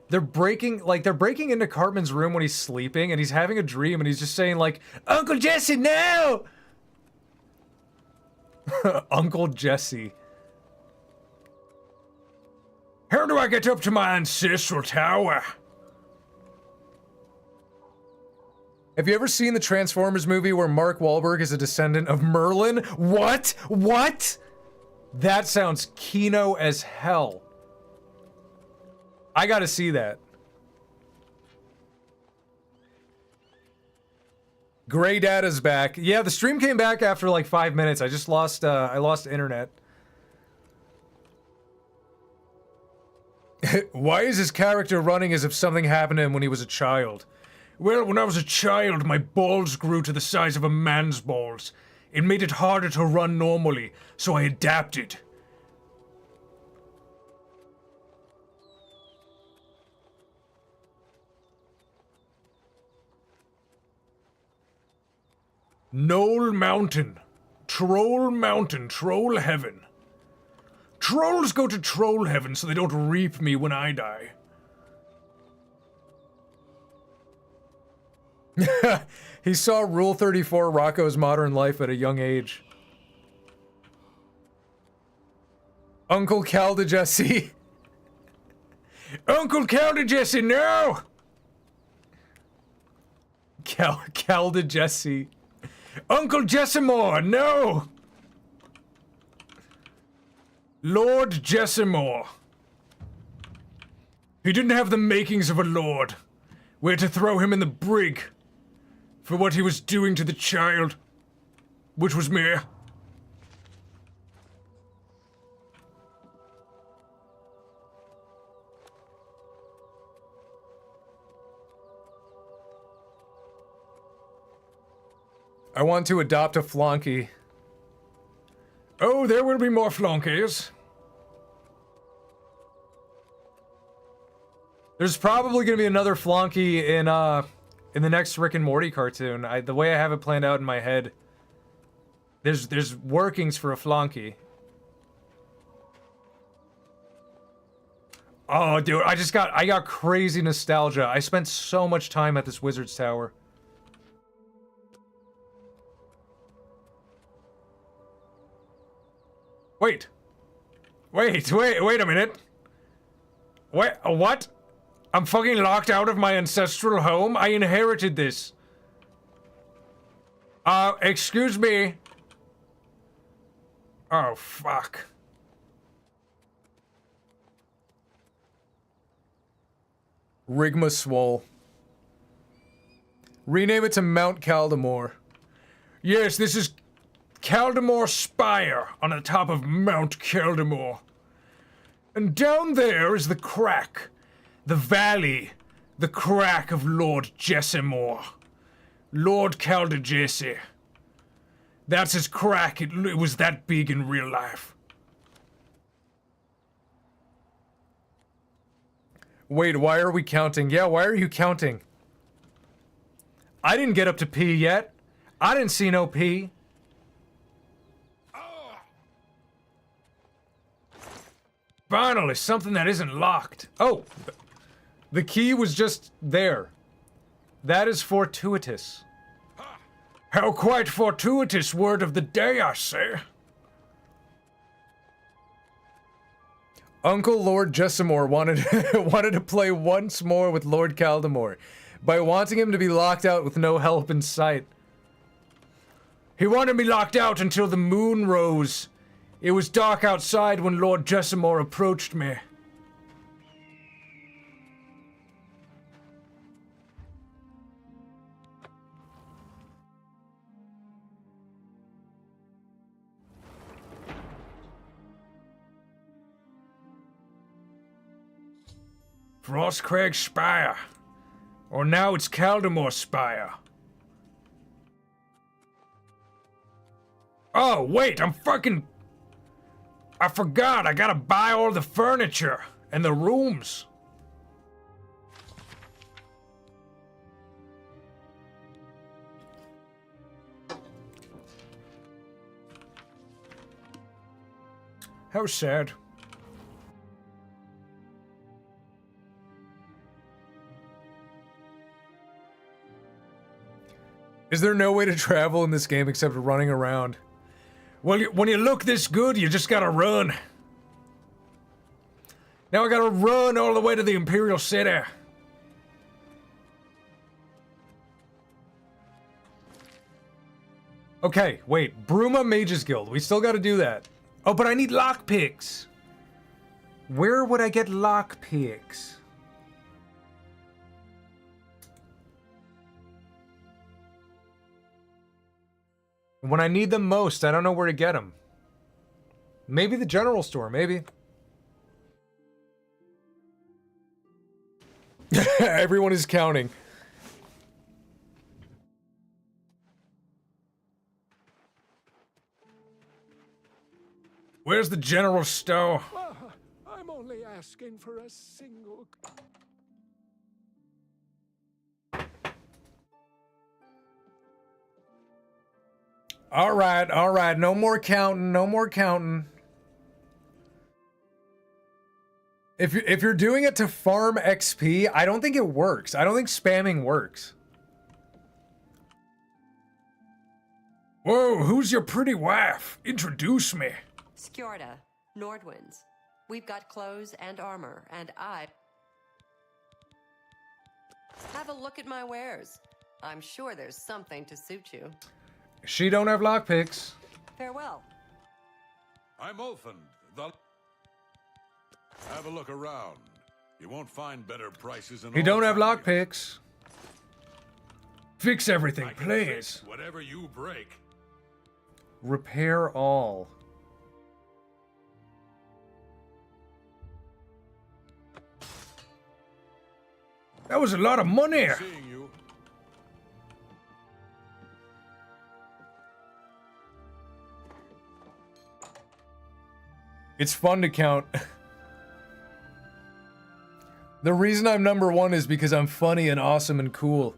they're breaking into Cartman's room when he's sleeping and he's having a dream and he's just saying like, Uncle Jesse, no! Uncle Jesse. How do I get up to my ancestral tower? Have you ever seen the Transformers movie where Mark Wahlberg is a descendant of Merlin? What? What? That sounds Kino as hell. I gotta see that. Gray Data's back. Yeah, the stream came back after like 5 minutes. I just lost, I lost internet. Why is his character running as if something happened to him when he was a child? Well, when I was a child, my balls grew to the size of a man's balls. It made it harder to run normally, so I adapted. Knoll Mountain. Troll Mountain. Troll Heaven. Trolls go to Troll Heaven so they don't reap me when I die. He saw Rule 34 Rocco's Modern Life at a young age. Uncle Caldejesse. Uncle Caldejesse, no! Caldejesse. Uncle Jessamore, no! Lord Jessamore. He didn't have the makings of a lord. We had to throw him in the brig for what he was doing to the child, which was me. I want to adopt a flunky. Oh, there will be more flunkies. There's probably gonna be another flunky in the next Rick and Morty cartoon. The way I have it planned out in my head, there's workings for a flunky. Oh, dude, I got crazy nostalgia. I spent so much time at this Wizard's Tower. Wait a minute. Wait, what? I'm fucking locked out of my ancestral home? I inherited this. Excuse me. Oh, fuck. Rigma Swole. Rename it to Mount Caldemore. Yes, this is Caldemore Spire on the top of Mount Caldemore. And down there is the crack. The valley. The crack of Lord Jessamore. Lord Caldejesse. That's his crack. It was that big in real life. Wait, why are we counting? Yeah, why are you counting? I didn't get up to P yet. I didn't see no P. Finally, something that isn't locked. Oh, the key was just there. That is fortuitous. How quite fortuitous word of the day, I say. Uncle Lord Jessamore wanted to play once more with Lord Caldemore by wanting him to be locked out with no help in sight. He wanted me locked out until the moon rose. It was dark outside when Lord Jessamore approached me. Frostcrag Spire. Or now it's Caldemore Spire. Oh, wait, I forgot, I gotta buy all the furniture and the rooms. How sad. Is there no way to travel in this game except running around? Well, when you look this good, you just gotta run. Now I gotta run all the way to the Imperial City. Okay, wait. Bruma Mages Guild. We still gotta do that. Oh, but I need lockpicks. Where would I get lockpicks? When I need them most, I don't know where to get them. Maybe the general store, maybe. Everyone is counting. Where's the general store? I'm only asking for a single... All right. No more counting. No more counting. If you're doing it to farm XP, I don't think it works. I don't think spamming works. Whoa, who's your pretty wife? Introduce me. Skjorda, Nordwinds. We've got clothes and armor, and I... Have a look at my wares. I'm sure there's something to suit you. She don't have lockpicks. Farewell. I'm Ulfund, the... Have a look around. You won't find better prices in He all don't have Tamriel. lockpicks. Fix everything, I can please. fix whatever you break. Repair all. That was a lot of money. Seeing you. It's fun to count. The reason I'm number one is because I'm funny and awesome and cool.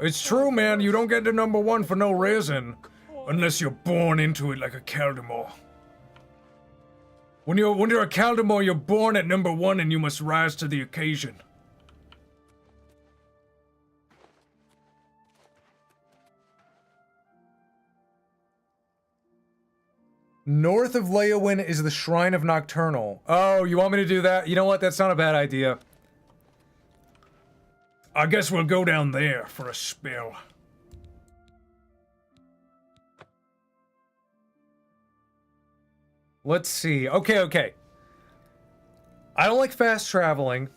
It's true, man. You don't get to number one for no reason. Unless you're born into it like a Kaldemor. When you're a Kaldemor, you're born at number one and you must rise to the occasion. North of Leowyn is the Shrine of Nocturnal. Oh, you want me to do that? You know what? That's not a bad idea. I guess we'll go down there for a spell. Let's see. Okay. I don't like fast traveling,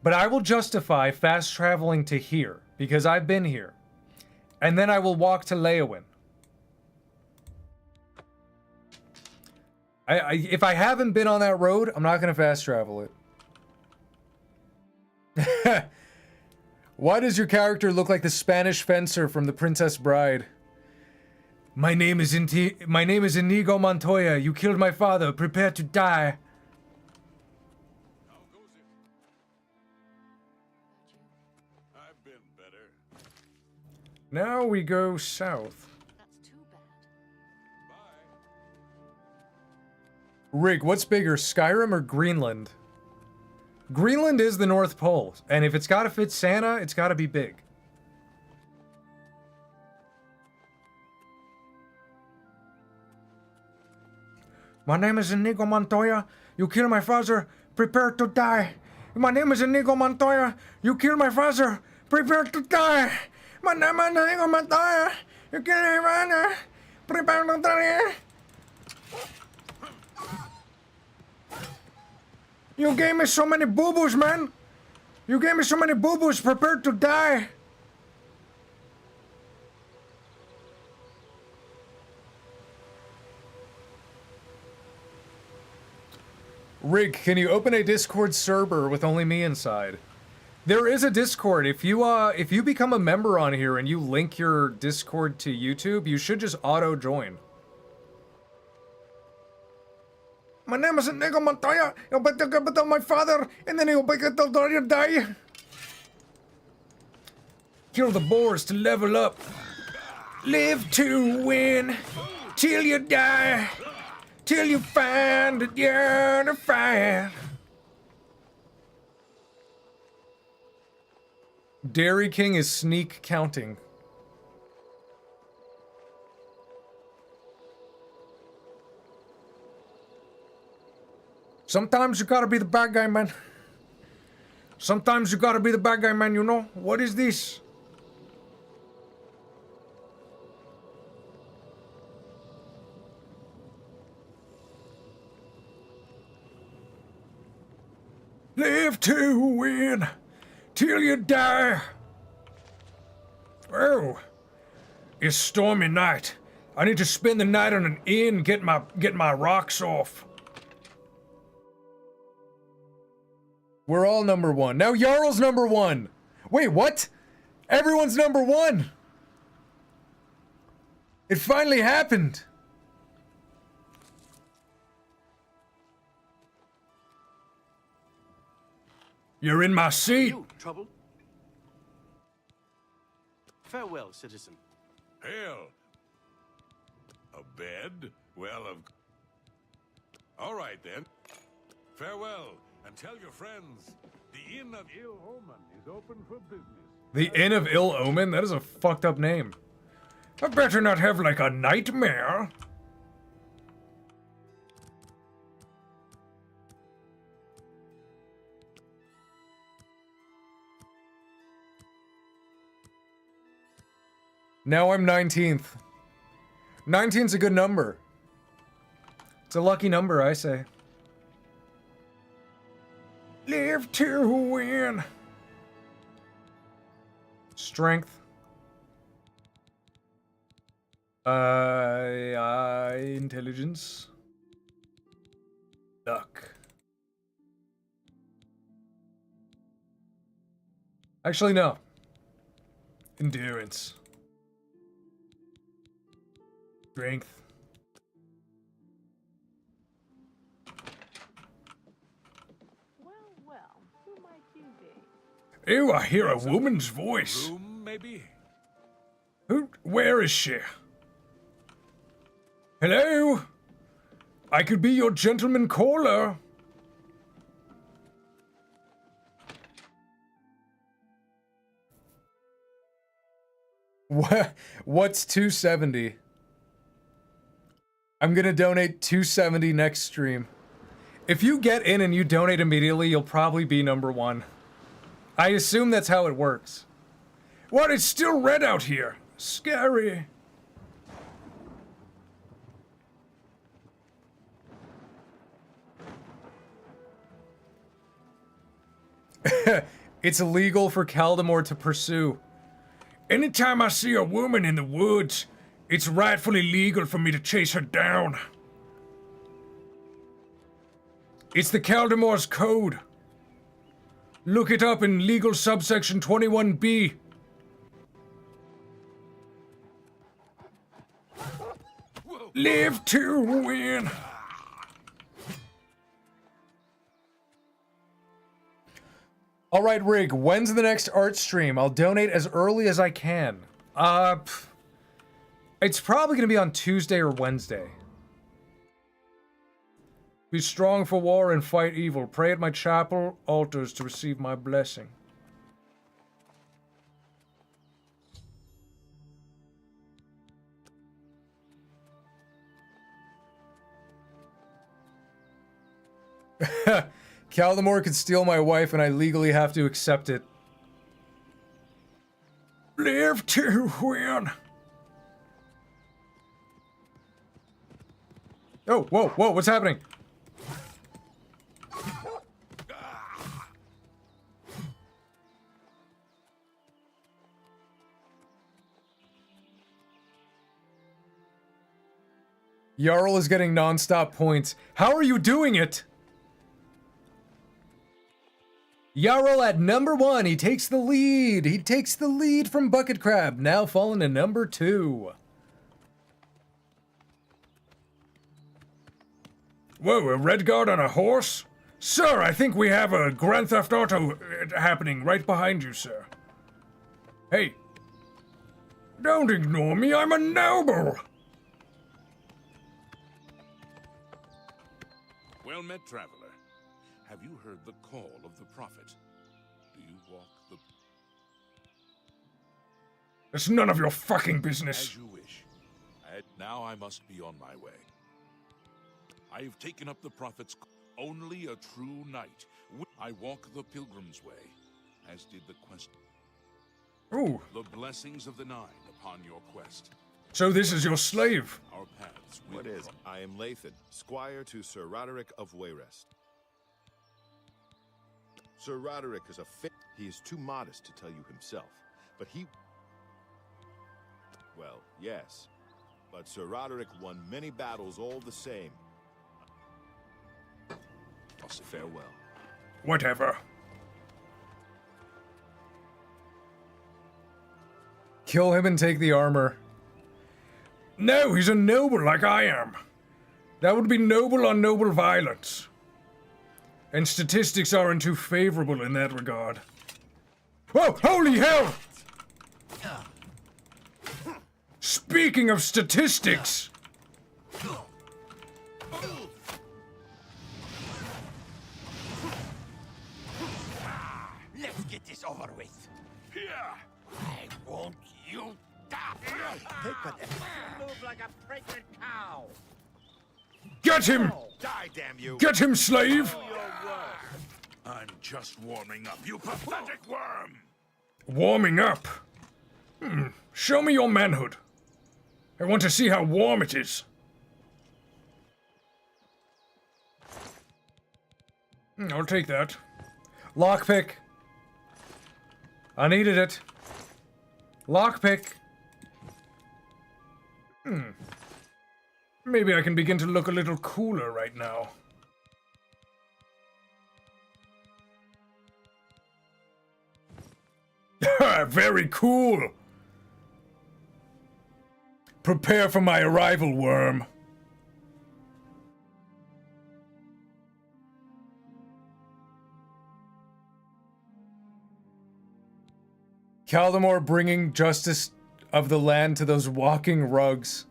but I will justify fast traveling to here, because I've been here. And then I will walk to Leowyn. If I haven't been on that road, I'm not going to fast travel it. Why does your character look like the Spanish fencer from The Princess Bride? My name is Inigo Montoya. You killed my father. Prepare to die. How goes it? I've been better. Now we go south. That's too bad. Bye. Rig, what's bigger, Skyrim or Greenland? Greenland is the North Pole, and if it's gotta fit Santa, it's gotta be big. My name is Inigo Montoya. You kill my father, prepare to die. My name is Inigo Montoya. You kill my father, prepare to die. My name is Inigo Montoya. You kill my father, prepare to die. You gave me so many boo-boos, man. You gave me so many boo-boos, prepared to die. Rig, can you open a Discord server with only me inside? There is a Discord. If you become a member on here and you link your Discord to YouTube, you should just auto-join. My name is Inigo Montoya. You'll better get my father, and then you'll better die. Kill the boars to level up. Live to win, till you die, till you find that you're the fire. Dairy King is sneak counting. Sometimes you gotta be the bad guy, man. Sometimes you gotta be the bad guy, man, you know? What is this? Live to win, till you die. Oh, it's stormy night. I need to spend the night on an inn, get my rocks off. We're all number one. Now Jarl's number one. Wait, what? Everyone's number one. It finally happened. You're in my seat. You, trouble? Farewell, citizen. Hail! A bed? Well, of... All right, then. Farewell, and tell your friends, the Inn of Ill Omen is open for business. The Inn of Ill Omen? That is a fucked up name. I better not have, like, a nightmare. Now I'm 19th. 19's a good number. It's a lucky number, I say. Live to win. Strength. Intelligence. Luck. Actually, no. Endurance. Strength. Well, who might you be? Ew, I hear a woman's voice. Room, maybe? Where is she? Hello? I could be your gentleman caller. What's 270? I'm gonna donate 270 next stream. If you get in and you donate immediately, you'll probably be number one. I assume that's how it works. What? It's still red out here. Scary. It's illegal for Caldemore to pursue. Anytime I see a woman in the woods, it's rightfully legal for me to chase her down. It's the Caldemore's code. Look it up in legal subsection 21B. Live to win. All right, Rig, when's the next art stream? I'll donate as early as I can. It's probably gonna be on Tuesday or Wednesday. Be strong for war and fight evil. Pray at my chapel altars to receive my blessing. Caldemore could steal my wife and I legally have to accept it. Live to win. Oh, whoa, whoa, what's happening? Jarl is getting non-stop points. How are you doing it? Jarl at number 1. He takes the lead. He takes the lead from Bucket Crab. Now falling to number 2. Whoa, a red guard on a horse? Sir, I think we have a Grand Theft Auto happening right behind you, sir. Hey. Don't ignore me. I'm a noble. Well met, traveler. Have you heard the call of the prophet? Do you walk the... It's none of your fucking business. As you wish. Now I must be on my way. I have taken up the prophet's... Only a true knight. I walk the pilgrim's way, as did the quest... Ooh. The blessings of the Nine upon your quest. So this is your slave. Our paths will What is? I am Lathan, squire to Sir Roderick of Wayrest. Sir Roderick is a he is too modest to tell you himself, but he... Well, yes. But Sir Roderick won many battles all the same. I'll say farewell. Whatever. Kill him and take the armor. No, he's a noble like I am. That would be noble on noble violence. And statistics aren't too favorable in that regard. Whoa, holy hell! Speaking of statistics! Let's get this over with. Here! I want you die! Take that. Move like a pregnant cow. Get him! Die, damn you! Get him, slave! I'm just warming up, you pathetic worm! Warming up? Show me your manhood. I want to see how warm it is. I'll take that. Lockpick. I needed it. Lockpick. Maybe I can begin to look a little cooler right now. Very cool. Prepare for my arrival, worm. Caldemore bringing justice of the land to those walking rugs.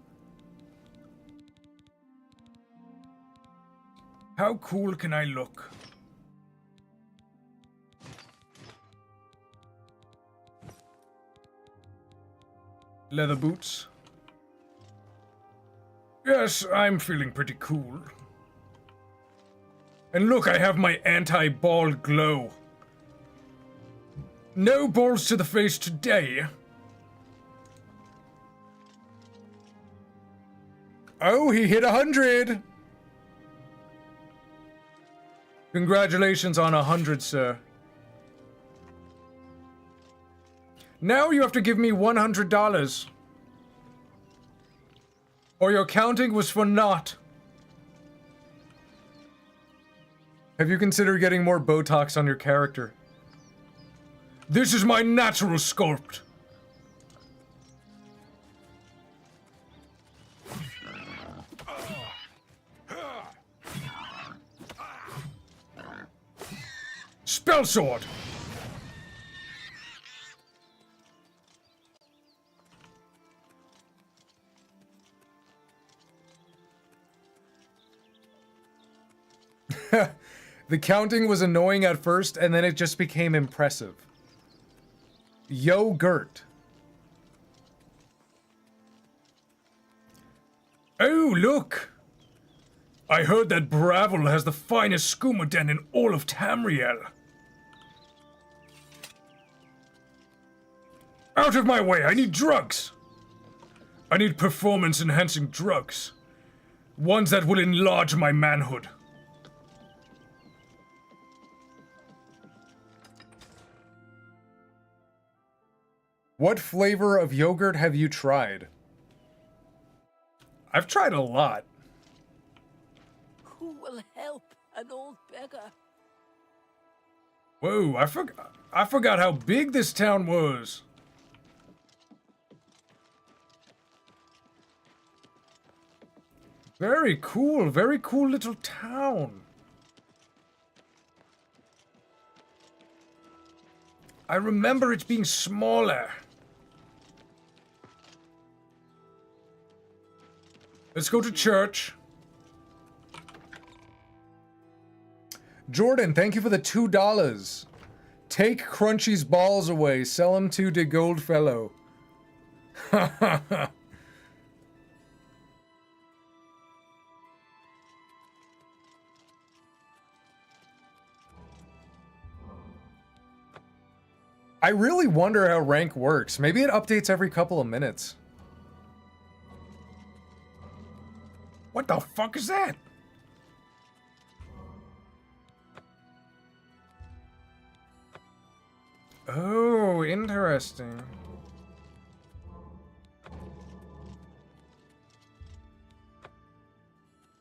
How cool can I look? Leather boots. Yes, I'm feeling pretty cool. And look, I have my anti-bald glow. No balls to the face today. Oh, he hit 100! Congratulations on 100, sir. Now you have to give me $100. Or your counting was for naught. Have you considered getting more Botox on your character? This is my natural sculpt. Spell sword. The counting was annoying at first, and then it just became impressive. Yogurt. Oh, look! I heard that Bravel has the finest skooma den in all of Tamriel. Out of my way, I need drugs! I need performance-enhancing drugs. Ones that will enlarge my manhood. What flavor of yogurt have you tried? I've tried a lot. Who will help an old beggar? Whoa, I forgot how big this town was. Very cool little town. I remember it being smaller. Let's go to church. Jordan, thank you for the $2. Take Crunchy's balls away. Sell them to the gold fellow. I really wonder how rank works. Maybe it updates every couple of minutes. What the fuck is that? Oh, interesting.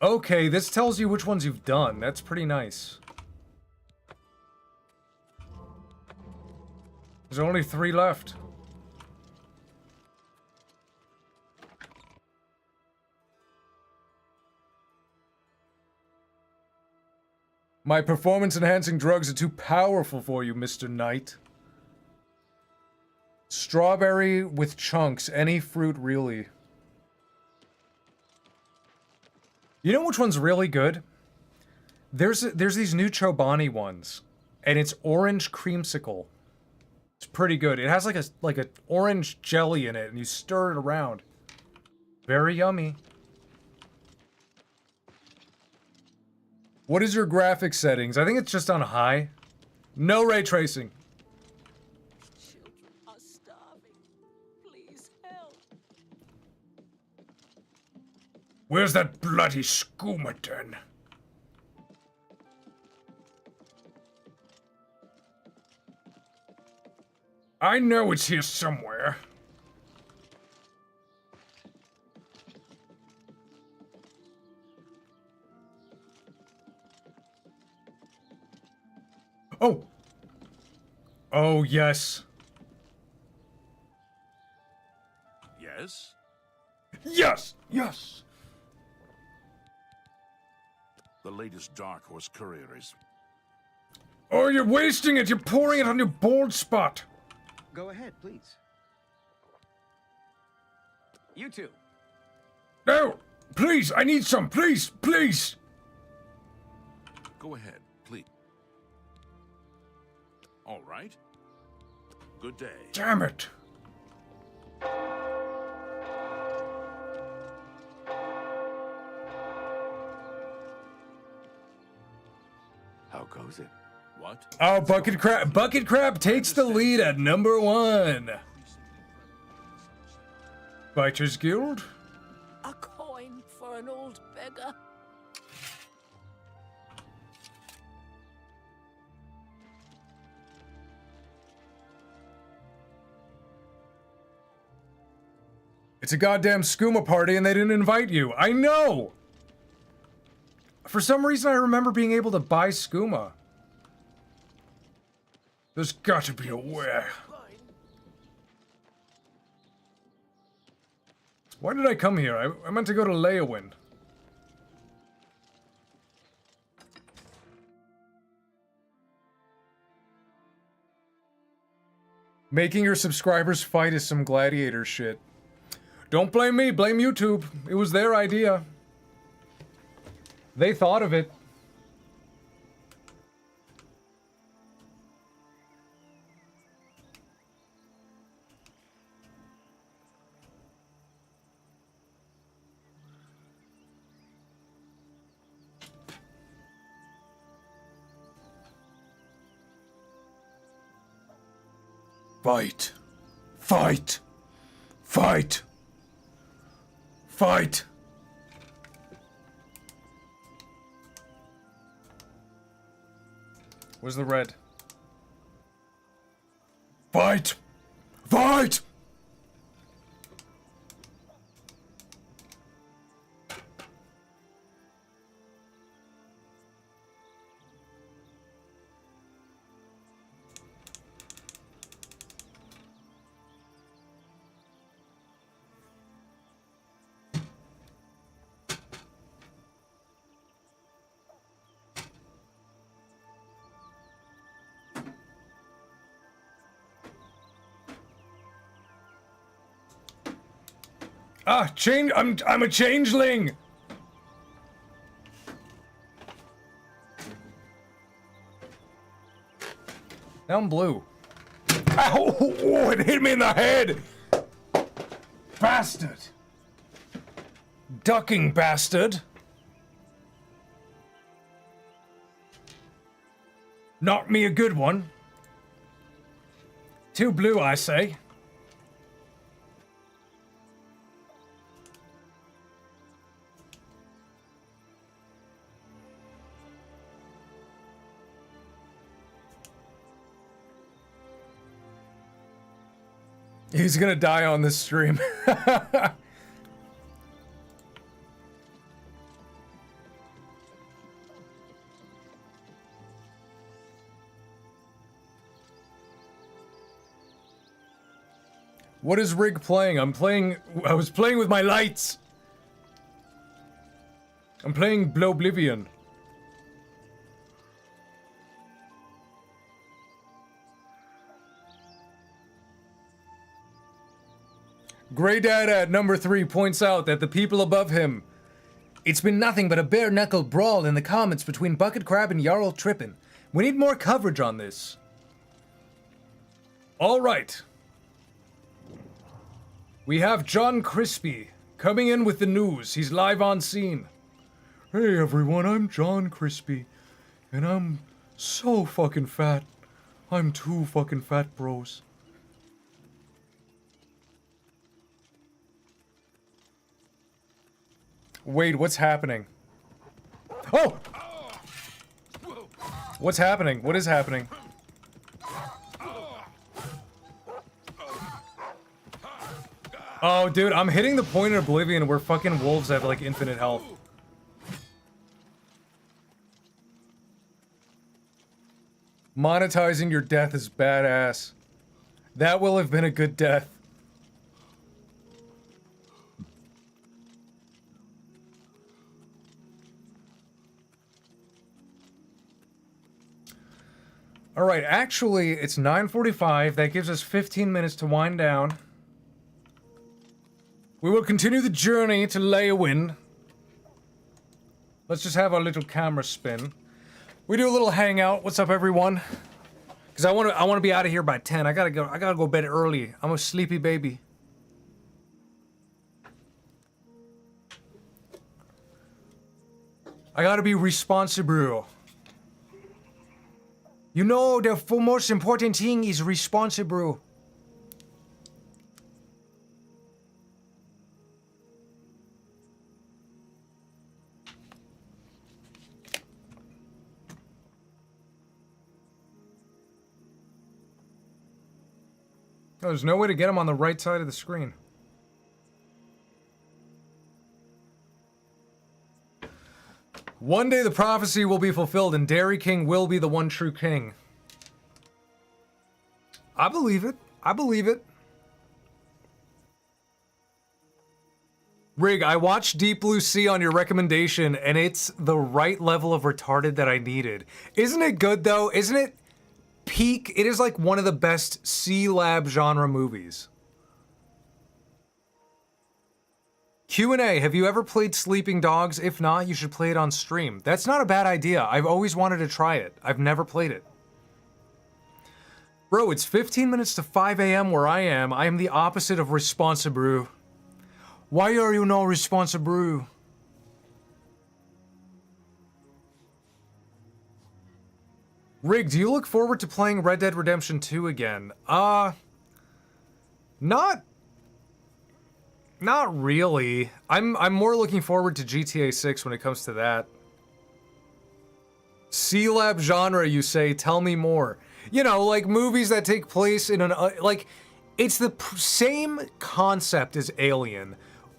Okay, this tells you which ones you've done. That's pretty nice. There's only 3 left. My performance-enhancing drugs are too powerful for you, Mr. Knight. Strawberry with chunks. Any fruit, really. You know which one's really good? There's these new Chobani ones, and it's orange creamsicle. It's pretty good. It has like a orange jelly in it, and you stir it around. Very yummy. What is your graphics settings? I think it's just on high. No ray tracing. Children are starving. Please help. Where's that bloody skoomatan? I know it's here somewhere. Oh! Oh, yes. Yes? Yes! Yes! The latest Dark Horse courier is... Oh, you're wasting it! You're pouring it on your bald spot! Go ahead, please. You two. No! Please, I need some! Please! Please! Go ahead, please. All right. Good day. Damn it! How goes it? What? Oh, Bucket Crab takes the lead at number 1. Fighters Guild? A coin for an old beggar. It's a goddamn skooma party and they didn't invite you. I know! For some reason I remember being able to buy skooma. There's got to be a way. Why did I come here? I meant to go to Leowin. Making your subscribers fight is some gladiator shit. Don't blame me, blame YouTube. It was their idea. They thought of it. Fight. Fight. Fight. Fight. Where's the red? Fight. Fight. Ah, I'm a changeling. Now I'm blue. Ow! Oh, it hit me in the head. Bastard. Ducking bastard. Knock me a good one. Too blue, I say. He's gonna die on this stream. What is Rig playing? I was playing with my lights. I'm playing Oblivion. Grey Dad at number 3 points out that the people above him. It's been nothing but a bare-knuckled brawl in the comments between Bucket Crab and Jarl Trippin. We need more coverage on this. All right. We have John Crispy coming in with the news. He's live on scene. Hey everyone, I'm John Crispy. And I'm so fucking fat. I'm 2 fucking fat bros. Wait, what's happening? Oh! What's happening? What is happening? Oh, dude, I'm hitting the point in Oblivion where fucking wolves have, like, infinite health. Monetizing your death is badass. That will have been a good death. Alright, actually, it's 9:45. That gives us 15 minutes to wind down. We will continue the journey to Leywin. Let's just have our little camera spin. We do a little hangout. What's up, everyone? Because I want to be out of here by 10. I gotta go to bed early. I'm a sleepy baby. I gotta be responsible. You know, the most important thing is responsible. Oh, there's no way to get him on the right side of the screen. One day the prophecy will be fulfilled and Dairy King will be the one true king. I believe it. I believe it. Rig, I watched Deep Blue Sea on your recommendation and it's the right level of retarded that I needed. Isn't it good though? Isn't it peak? It is like one of the best C-Lab genre movies. Q&A, have you ever played Sleeping Dogs? If not, you should play it on stream. That's not a bad idea. I've always wanted to try it. I've never played it. Bro, it's 15 minutes to 5 a.m. where I am. I am the opposite of responsible. Why are you not responsible? Rig, do you look forward to playing Red Dead Redemption 2 again? Not really. I'm more looking forward to GTA 6 when it comes to that. C-Lab genre, you say? Tell me more. You know, like movies that take place in an... like, it's the same concept as Alien.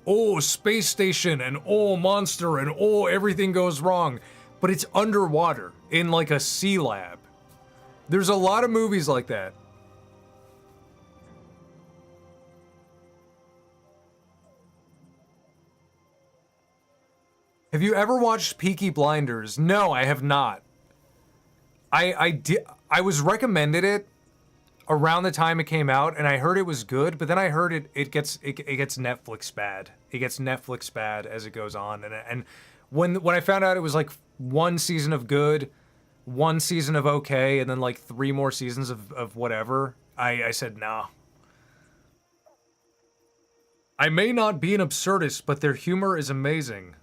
Oh, space station, and oh, monster, and oh, everything goes wrong. But it's underwater, in like a C-Lab. There's a lot of movies like that. Have you ever watched Peaky Blinders? No, I have not. I was recommended it around the time it came out, and I heard it was good, but then I heard it gets Netflix bad. It gets Netflix bad as it goes on, and when I found out it was like 1 season of good, 1 season of okay, and then like 3 more seasons of whatever, I said nah. I may not be an absurdist, but their humor is amazing.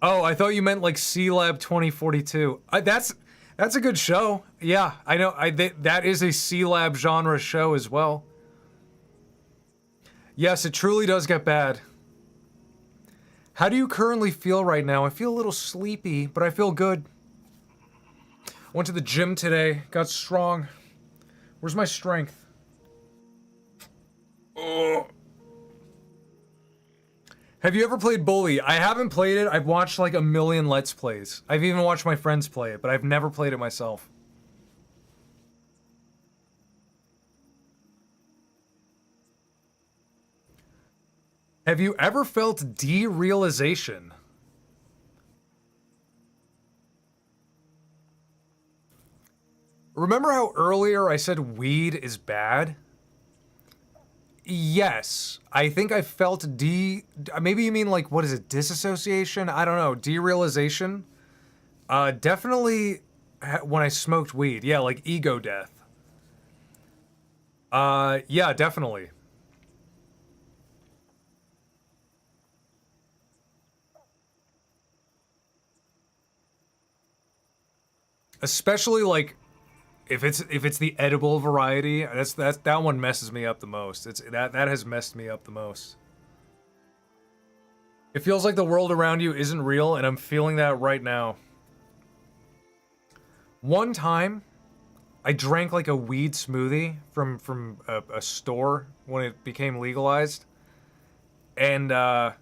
Oh, I thought you meant like C-Lab 2042. That's a good show. Yeah, I know. That is a C-Lab genre show as well. Yes, it truly does get bad. How do you currently feel right now? I feel a little sleepy, but I feel good. Went to the gym today, got strong. Where's my strength? Oh. Have you ever played Bully? I haven't played it. I've watched like a million Let's Plays. I've even watched my friends play it, but I've never played it myself. Have you ever felt derealization? Remember how earlier I said weed is bad? Yes. I think I felt maybe you mean like, what is it, disassociation? I don't know, derealization? Definitely when I smoked weed. Yeah, like ego death. Yeah, definitely. Especially like if it's the edible variety, that one messes me up the most. That has messed me up the most. It feels like the world around you isn't real, and I'm feeling that right now. One time, I drank like a weed smoothie from a store when it became legalized, and then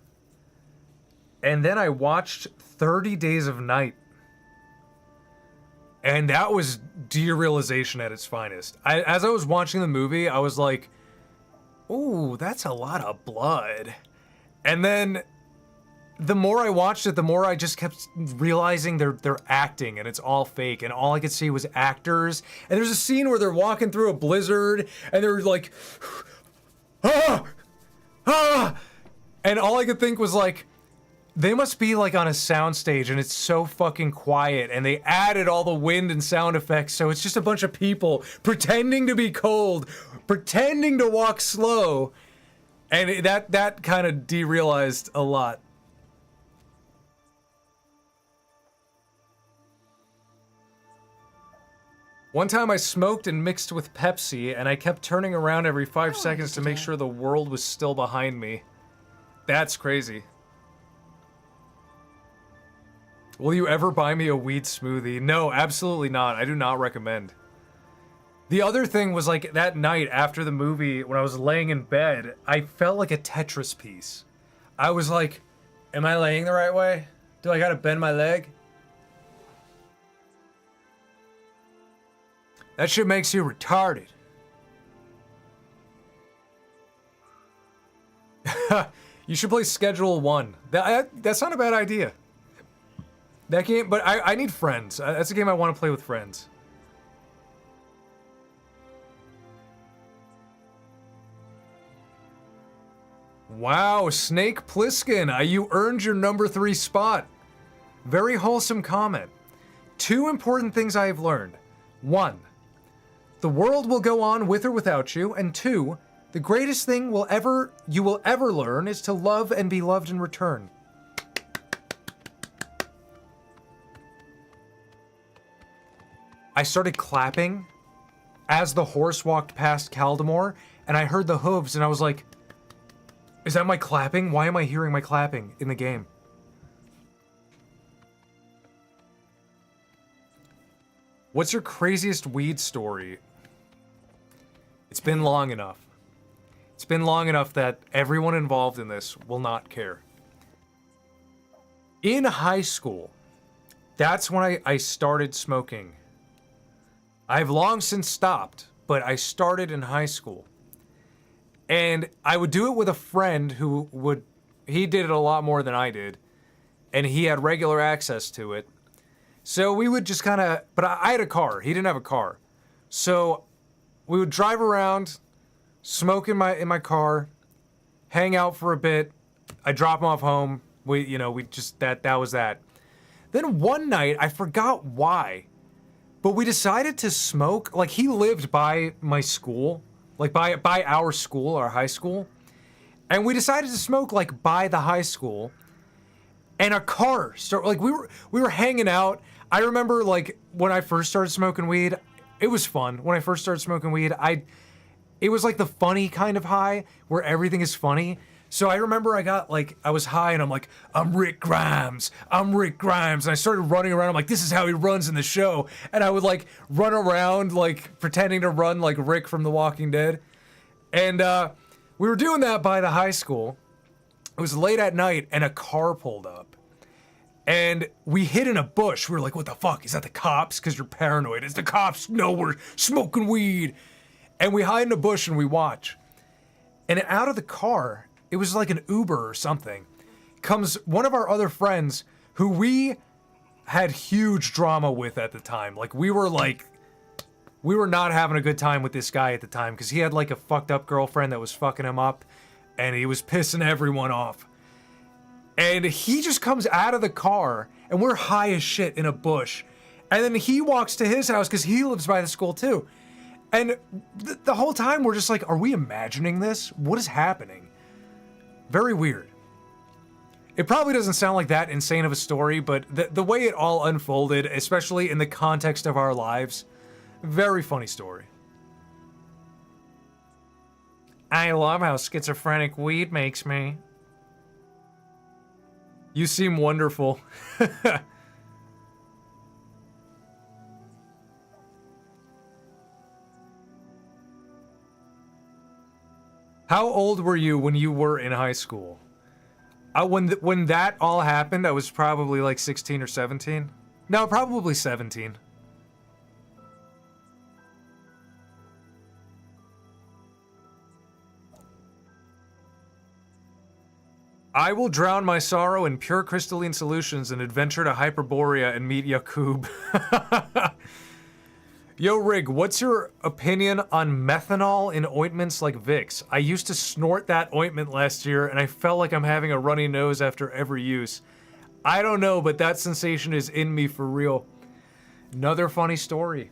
I watched 30 Days of Night. And that was derealization at its finest. As I was watching the movie, I was like, ooh, that's a lot of blood. And then the more I watched it, the more I just kept realizing they're acting and it's all fake. And all I could see was actors. And there's a scene where they're walking through a blizzard and they're like, ah, ah. And all I could think was like, they must be like on a soundstage and it's so fucking quiet and they added all the wind and sound effects, so it's just a bunch of people pretending to be cold, pretending to walk slow, and that kind of derealized a lot. One time I smoked and mixed with Pepsi and I kept turning around every 5 seconds to make sure the world was still behind me. That's crazy. Will you ever buy me a weed smoothie? No, absolutely not. I do not recommend. The other thing was like that night after the movie, when I was laying in bed, I felt like a Tetris piece. I was like, am I laying the right way? Do I gotta bend my leg? That shit makes you retarded. You should play Schedule 1. That's not a bad idea. That game, but I need friends. That's a game I want to play with friends. Wow, Snake Pliskin, you earned your number 3 spot. Very wholesome comment. 2 important things I have learned. 1, the world will go on with or without you. And 2, the greatest thing you will ever learn is to love and be loved in return. I started clapping as the horse walked past Caldemore, and I heard the hooves, and I was like, is that my clapping? Why am I hearing my clapping in the game? What's your craziest weed story? It's been long enough. It's been long enough that everyone involved in this will not care. In high school, that's when I started smoking. I've long since stopped, but I started in high school. And I would do it with a friend he did it a lot more than I did, and he had regular access to it. So we would just kind of, but I had a car, he didn't have a car. So we would drive around, smoke in my car, hang out for a bit. I drop him off home. That was that. Then one night, I forgot why, but we decided to smoke. Like, he lived by my school, like by our school, our high school. And we decided to smoke like by the high school. And a car started, like, we were hanging out. I remember, like, when I first started smoking weed, it was fun. When I first started smoking weed, it was like the funny kind of high where everything is funny. So I remember I was high and I'm like, I'm Rick Grimes. And I started running around. I'm like, this is how he runs in the show. And I would like run around like pretending to run like Rick from The Walking Dead. And we were doing that by the high school. It was late at night and a car pulled up. And we hid in a bush. We were like, what the fuck? Is that the cops? Because you're paranoid. It's the cops. No, we're smoking weed. And we hide in a bush and we watch. And out of the car, it was like an Uber or something, comes one of our other friends who we had huge drama with at the time. Like, we were we were not having a good time with this guy at the time because he had like a fucked up girlfriend that was fucking him up and he was pissing everyone off. And he just comes out of the car and we're high as shit in a bush. And then he walks to his house because he lives by the school too. And the whole time we're just like, are we imagining this? What is happening? Very weird. It probably doesn't sound like that insane of a story, but the way it all unfolded, especially in the context of our lives, very funny story. I love how schizophrenic weed makes me. You seem wonderful. How old were you when you were in high school? When that all happened, I was probably like 16 or 17. No, probably 17. I will drown my sorrow in pure crystalline solutions and adventure to Hyperborea and meet Yakub. Yo, Rig, what's your opinion on methanol in ointments like Vicks? I used to snort that ointment last year, and I felt like I'm having a runny nose after every use. I don't know, but that sensation is in me for real. Another funny story.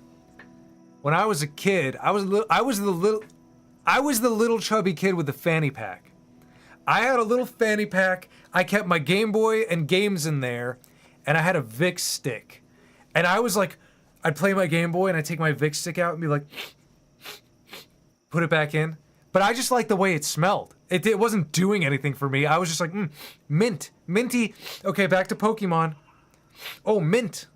When I was a kid, I was the little chubby kid with the fanny pack. I had a little fanny pack. I kept my Game Boy and games in there, and I had a Vicks stick. And I was like, I'd play my Game Boy and I'd take my Vicks stick out and be like, put it back in. But I just liked the way it smelled. It wasn't doing anything for me. I was just like, mint, minty. Okay, back to Pokemon. Oh, mint.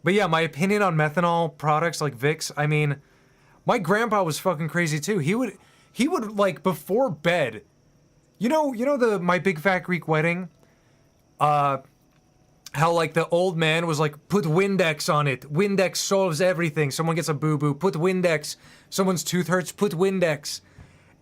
But yeah, my opinion on methanol products like Vicks, I mean, my grandpa was fucking crazy too. He would like before bed, you know the My Big Fat Greek Wedding? How like the old man was like, put Windex on it. Windex solves everything. Someone gets a boo-boo, put Windex. Someone's tooth hurts, put Windex.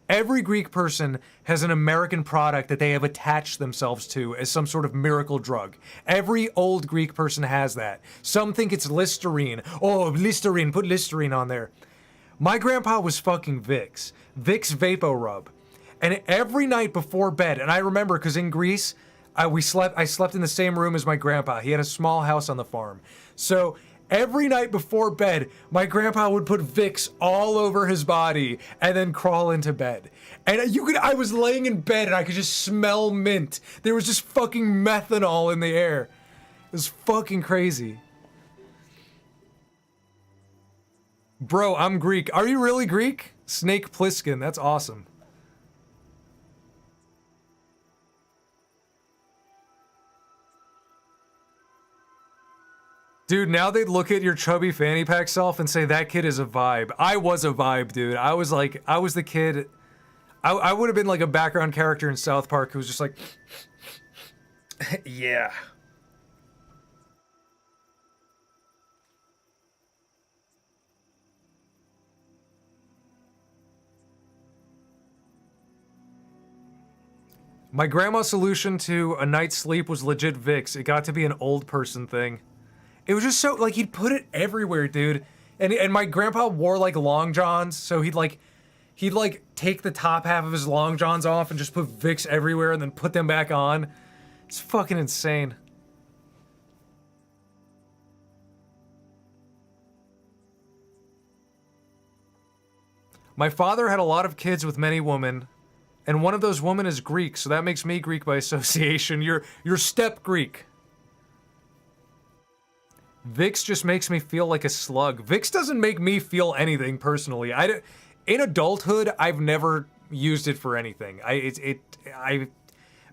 Every Greek person has an American product that they have attached themselves to as some sort of miracle drug. Every old Greek person has that. Some think it's Listerine. Oh, Listerine, put Listerine on there. My grandpa was fucking Vicks. Vicks Vapo Rub. And every night before bed, and I remember because in Greece, I slept in the same room as my grandpa. He had a small house on the farm. So every night before bed, my grandpa would put Vicks all over his body and then crawl into bed. And I was laying in bed and I could just smell mint. There was just fucking methanol in the air. It was fucking crazy. Bro, I'm Greek. Are you really Greek? Snake Plissken, that's awesome. Dude, now they'd look at your chubby fanny pack self and say, that kid is a vibe. I was a vibe, dude. I was the kid. I would have been like a background character in South Park who was just like, yeah. My grandma's solution to a night's sleep was legit Vicks. It got to be an old person thing. It was just so, like, he'd put it everywhere, dude. And my grandpa wore, like, long johns, so he'd take the top half of his long johns off and just put Vicks everywhere and then put them back on. It's fucking insane. My father had a lot of kids with many women, and one of those women is Greek, so that makes me Greek by association. You're step Greek. Vicks just makes me feel like a slug. Vicks doesn't make me feel anything personally. In adulthood, I've never used it for anything.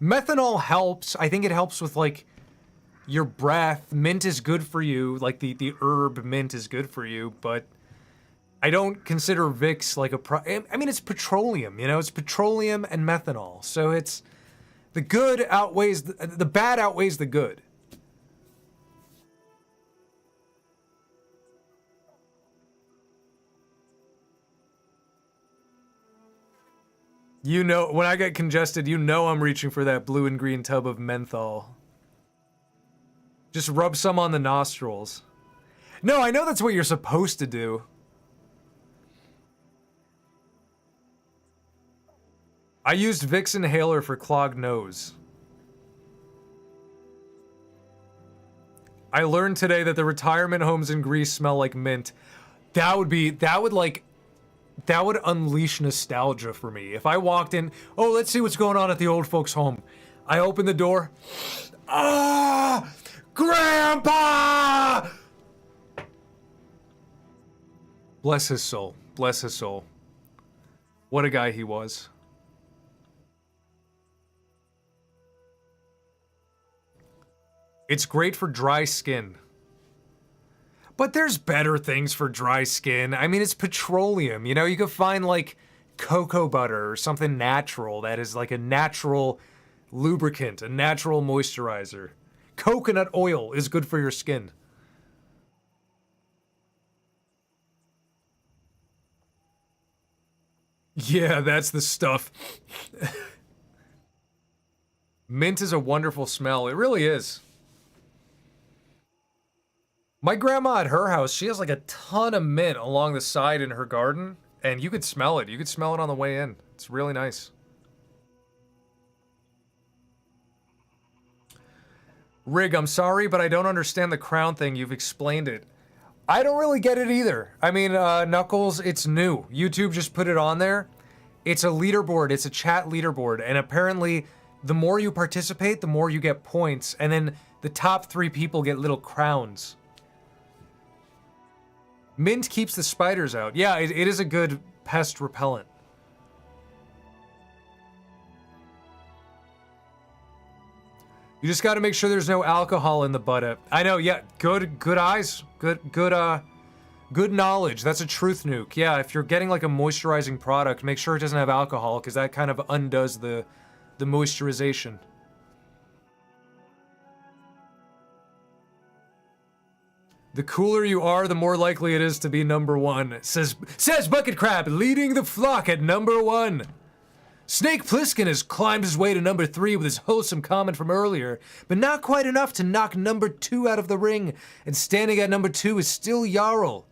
Methanol helps. I think it helps with like your breath. Mint is good for you. Like the herb mint is good for you, but I don't consider Vicks like I mean, it's petroleum, you know? It's petroleum and methanol. So it's the good outweighs the bad outweighs the good. You know, when I get congested, you know I'm reaching for that blue and green tub of menthol. Just rub some on the nostrils. No, I know that's what you're supposed to do. I used Vicks inhaler for clogged nose. I learned today that the retirement homes in Greece smell like mint. That would unleash nostalgia for me. If I walked in, oh, let's see what's going on at the old folks' home. I open the door. Ah, Grandpa! Bless his soul. Bless his soul. What a guy he was. It's great for dry skin. But there's better things for dry skin. I mean, it's petroleum. You know, you could find like cocoa butter or something natural that is like a natural lubricant, a natural moisturizer. Coconut oil is good for your skin. Yeah, that's the stuff. Mint is a wonderful smell. It really is. My grandma at her house, she has like a ton of mint along the side in her garden, and you could smell it. You could smell it on the way in. It's really nice. Rig, I'm sorry, but I don't understand the crown thing. You've explained it. I don't really get it either. I mean, Knuckles, it's new. YouTube just put it on there. It's a leaderboard. It's a chat leaderboard, and apparently the more you participate, the more you get points, and then the top 3 people get little crowns. Mint keeps the spiders out. Yeah, it is a good pest repellent. You just got to make sure there's no alcohol in the butt. I know, yeah. Good eyes. Good knowledge. That's a truth nuke. Yeah, if you're getting like a moisturizing product, make sure it doesn't have alcohol, because that kind of undoes the moisturization. The cooler you are, the more likely it is to be number 1. Says Bucket Crab, leading the flock at number 1. Snake Plissken has climbed his way to number 3 with his wholesome comment from earlier, but not quite enough to knock number 2 out of the ring. And standing at number 2 is still Jarl,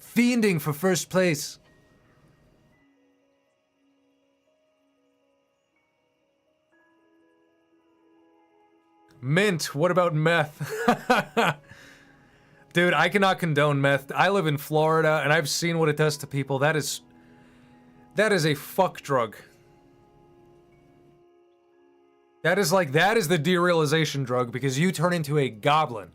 fiending for first place. Mint, what about meth? Dude, I cannot condone meth. I live in Florida, and I've seen what it does to people. That is a fuck drug. That is the derealization drug, because you turn into a goblin.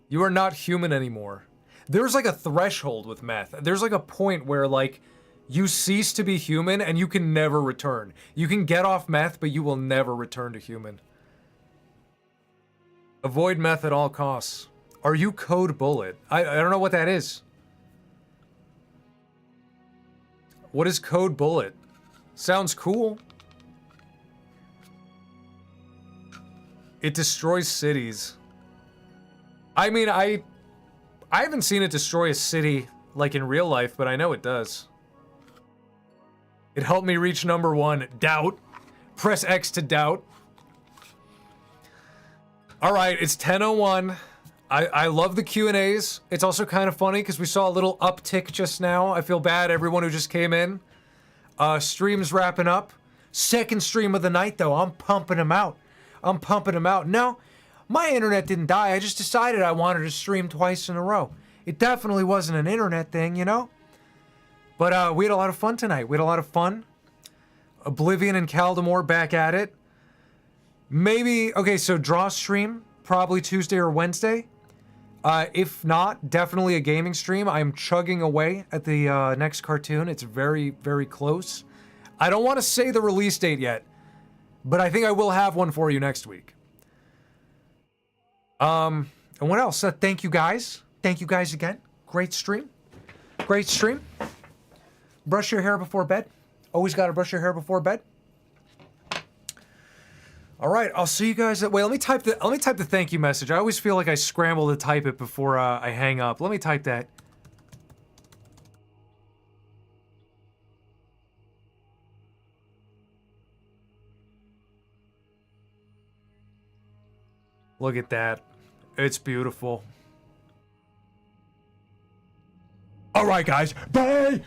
You are not human anymore. There's like a threshold with meth. There's like a point where like you cease to be human and you can never return. You can get off meth, but you will never return to human. Avoid meth at all costs. Are you Code Bullet? I don't know what that is. What is Code Bullet? Sounds cool. It destroys cities. I mean, I haven't seen it destroy a city like in real life, but I know it does. It helped me reach number 1. Doubt. Press X to doubt. Alright, it's 10:01. I love the Q&As. It's also kind of funny because we saw a little uptick just now. I feel bad, everyone who just came in. Stream's wrapping up. Second stream of the night, though. I'm pumping them out. No, my internet didn't die. I just decided I wanted to stream twice in a row. It definitely wasn't an internet thing, you know? But we had a lot of fun tonight. We had a lot of fun. Oblivion and Kaldemore back at it. Maybe, okay, so draw stream, probably Tuesday or Wednesday. If not, definitely a gaming stream. I'm chugging away at the next cartoon. It's very, very close. I don't want to say the release date yet, but I think I will have one for you next week. And what else? Thank you guys. Thank you guys again. Great stream. Great stream. Brush your hair before bed. Always got to brush your hair before bed. All right, I'll see you guys. Wait, let me type the thank you message. I always feel like I scramble to type it before I hang up. Let me type that. Look at that. It's beautiful. All right, guys. Bye.